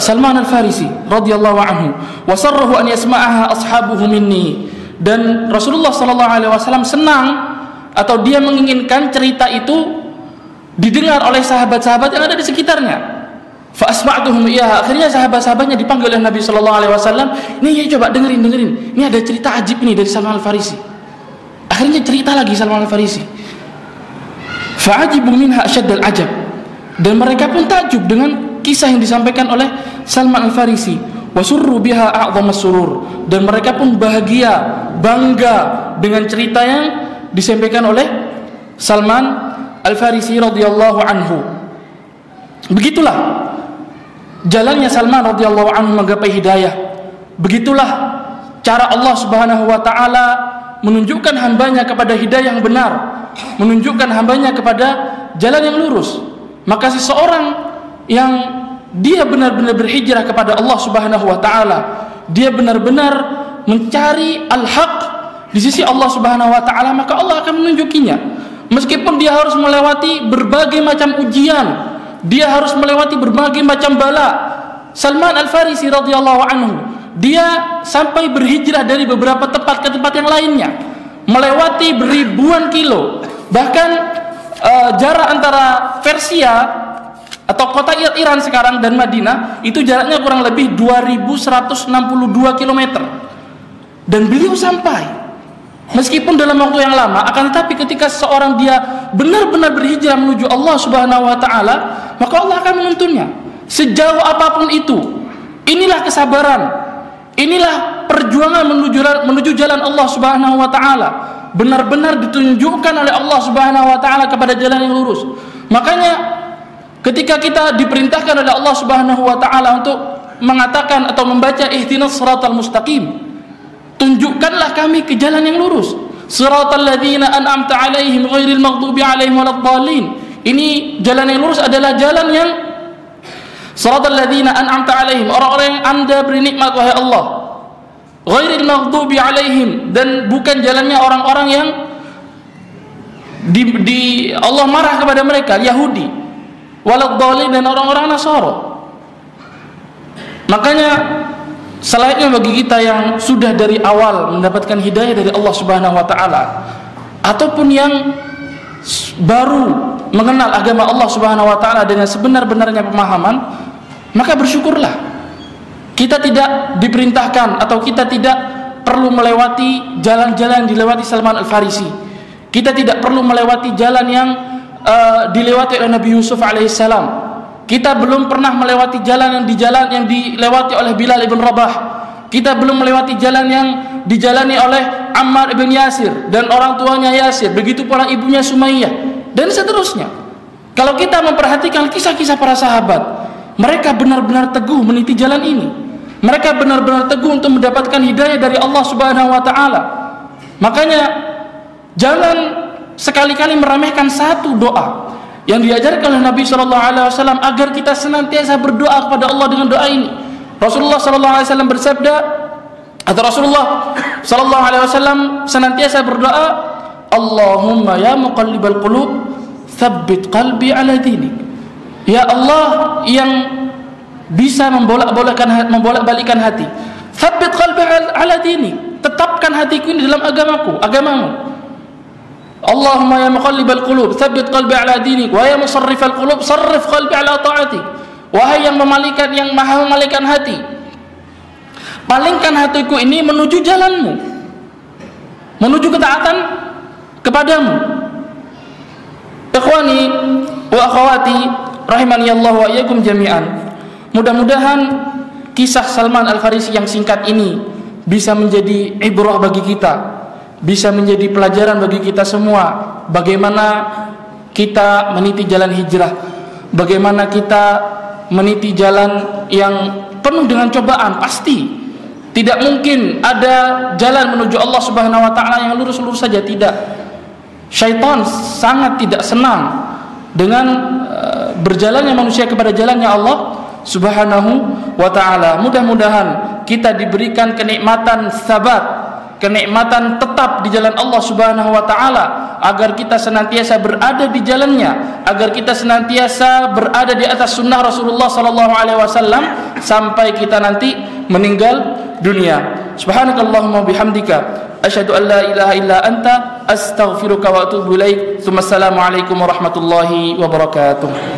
Salman Al-Farisi radhiyallahu anhu. Wa sarrahu an yasma'aha ashabuhu minni, dan Rasulullah sallallahu alaihi wasallam senang atau dia menginginkan cerita itu didengar oleh sahabat-sahabat yang ada di sekitarnya. Fa asma'tuhum iyyaha. Akhirnya sahabat-sahabatnya dipanggil oleh Nabi sallallahu alaihi wasallam. Ini ya, coba dengerin. Ini ada cerita ajib ini dari Salman Al-Farisi. Akhirnya cerita lagi Salman Al-Farisi. Fa'ajibu minha asyaddal ajab. Dan mereka pun takjub dengan kisah yang disampaikan oleh Salman Al-Farisi. Wasurru biha a'dhamas surur. Dan mereka pun bahagia, bangga dengan cerita yang disampaikan oleh Salman Al-Farisi radhiyallahu anhu. Begitulah jalannya Salman radhiyallahu anhu menggapai hidayah. Begitulah cara Allah Subhanahu wa taala menunjukkan hambanya kepada hidayah yang benar, menunjukkan hambanya kepada jalan yang lurus. Maka seseorang yang dia benar-benar berhijrah kepada Allah Subhanahu wa taala, dia benar-benar mencari al-haq di sisi Allah Subhanahu wa taala, maka Allah akan menunjukinya. Meskipun dia harus melewati berbagai macam ujian, dia harus melewati berbagai macam bala. Salman Al-Farisi radhiyallahu anhu, dia sampai berhijrah dari beberapa tempat ke tempat yang lainnya, melewati beribuan kilo. Bahkan jarak antara Persia atau kota Iran sekarang dan Madinah itu jaraknya kurang lebih 2162 km. Dan beliau sampai, meskipun dalam waktu yang lama, akan tetapi ketika seorang dia benar-benar berhijrah menuju Allah Subhanahu wa taala, maka Allah akan menuntunnya. Sejauh apapun itu, inilah kesabaran, inilah perjuangan menuju jalan Allah Subhanahu wa taala. Benar-benar ditunjukkan oleh Allah Subhanahu wa taala kepada jalan yang lurus. Makanya ketika kita diperintahkan oleh Allah Subhanahu wa taala untuk mengatakan atau membaca ihdinas siratal mustaqim, tunjukkanlah kami ke jalan yang lurus. Siratal ladzina an'amta 'alaihim ghairil maghdubi 'alaihim waladdallin. Ini jalan yang lurus adalah jalan yang siratal ladzina an'amta 'alaihim, orang-orang yang Anda beri nikmat wahai Allah. Ghairil maghdubi 'alaihim, dan bukan jalannya orang-orang yang Allah marah kepada mereka, Yahudi. Waladdallin, dan orang-orang Nasara. Makanya selayaknya bagi kita yang sudah dari awal mendapatkan hidayah dari Allah Subhanahu wa taala, ataupun yang baru mengenal agama Allah Subhanahu wa taala dengan sebenar-benarnya pemahaman, maka bersyukurlah. Kita tidak diperintahkan atau kita tidak perlu melewati jalan-jalan dilewati Salman Al-Farisi. Kita tidak perlu melewati jalan yang dilewati oleh Nabi Yusuf alaihissalam. Kita belum pernah melewati jalan yang dilewati oleh Bilal ibn Rabah. Kita belum melewati jalan yang dijalani oleh Ammar ibn Yasir dan orang tuanya Yasir, begitu pula ibunya Sumayyah, dan seterusnya. Kalau kita memperhatikan kisah-kisah para sahabat, mereka benar-benar teguh meniti jalan ini. Mereka benar-benar teguh untuk mendapatkan hidayah dari Allah Subhanahu wa taala. Makanya jangan sekali-kali meremehkan satu doa yang diajarkan oleh Nabi SAW agar kita senantiasa berdoa kepada Allah dengan doa ini. Rasulullah SAW bersabda, atau Rasulullah SAW senantiasa berdoa, Allahumma ya muqallibal qulub tsabbit qalbi ala dinik. Ya Allah yang bisa membolak-balikan hati, tsabbit qalbi ala dinik, tetapkan hatiku ini dalam agamamu. Allahumma ya muqallibal qulub tsabbit qalbi ala dinik, wa ya musarrifal qulub sarrif qalbi ala ta'atik. Wahai yang maha memalingkan hati, palingkan hatiku ini menuju jalanmu, menuju ketaatan kepadamu. Ikhwani wa akhwati rahimani Allah wa iyyakum jami'an. Mudah-mudahan kisah Salman Al-Farisi yang singkat ini bisa menjadi ibrah bagi kita, bisa menjadi pelajaran bagi kita semua, bagaimana kita meniti jalan hijrah, bagaimana kita meniti jalan yang penuh dengan cobaan. Pasti tidak mungkin ada jalan menuju Allah Subhanahu wa taala yang lurus-lurus saja, tidak. Syaitan sangat tidak senang dengan berjalannya manusia kepada jalannya Allah Subhanahu wa taala. Mudah-mudahan kita diberikan kenikmatan sabat, kenikmatan tetap di jalan Allah Subhanahu wa taala, agar kita senantiasa berada di jalannya, agar kita senantiasa berada di atas sunnah Rasulullah sallallahu alaihi wasallam sampai kita nanti meninggal dunia. Subhanakallahumma bihamdika asyhadu an la ilaha illa anta astaghfiruka wa atubu ilaik. Assalamualaikum warahmatullahi wabarakatuh.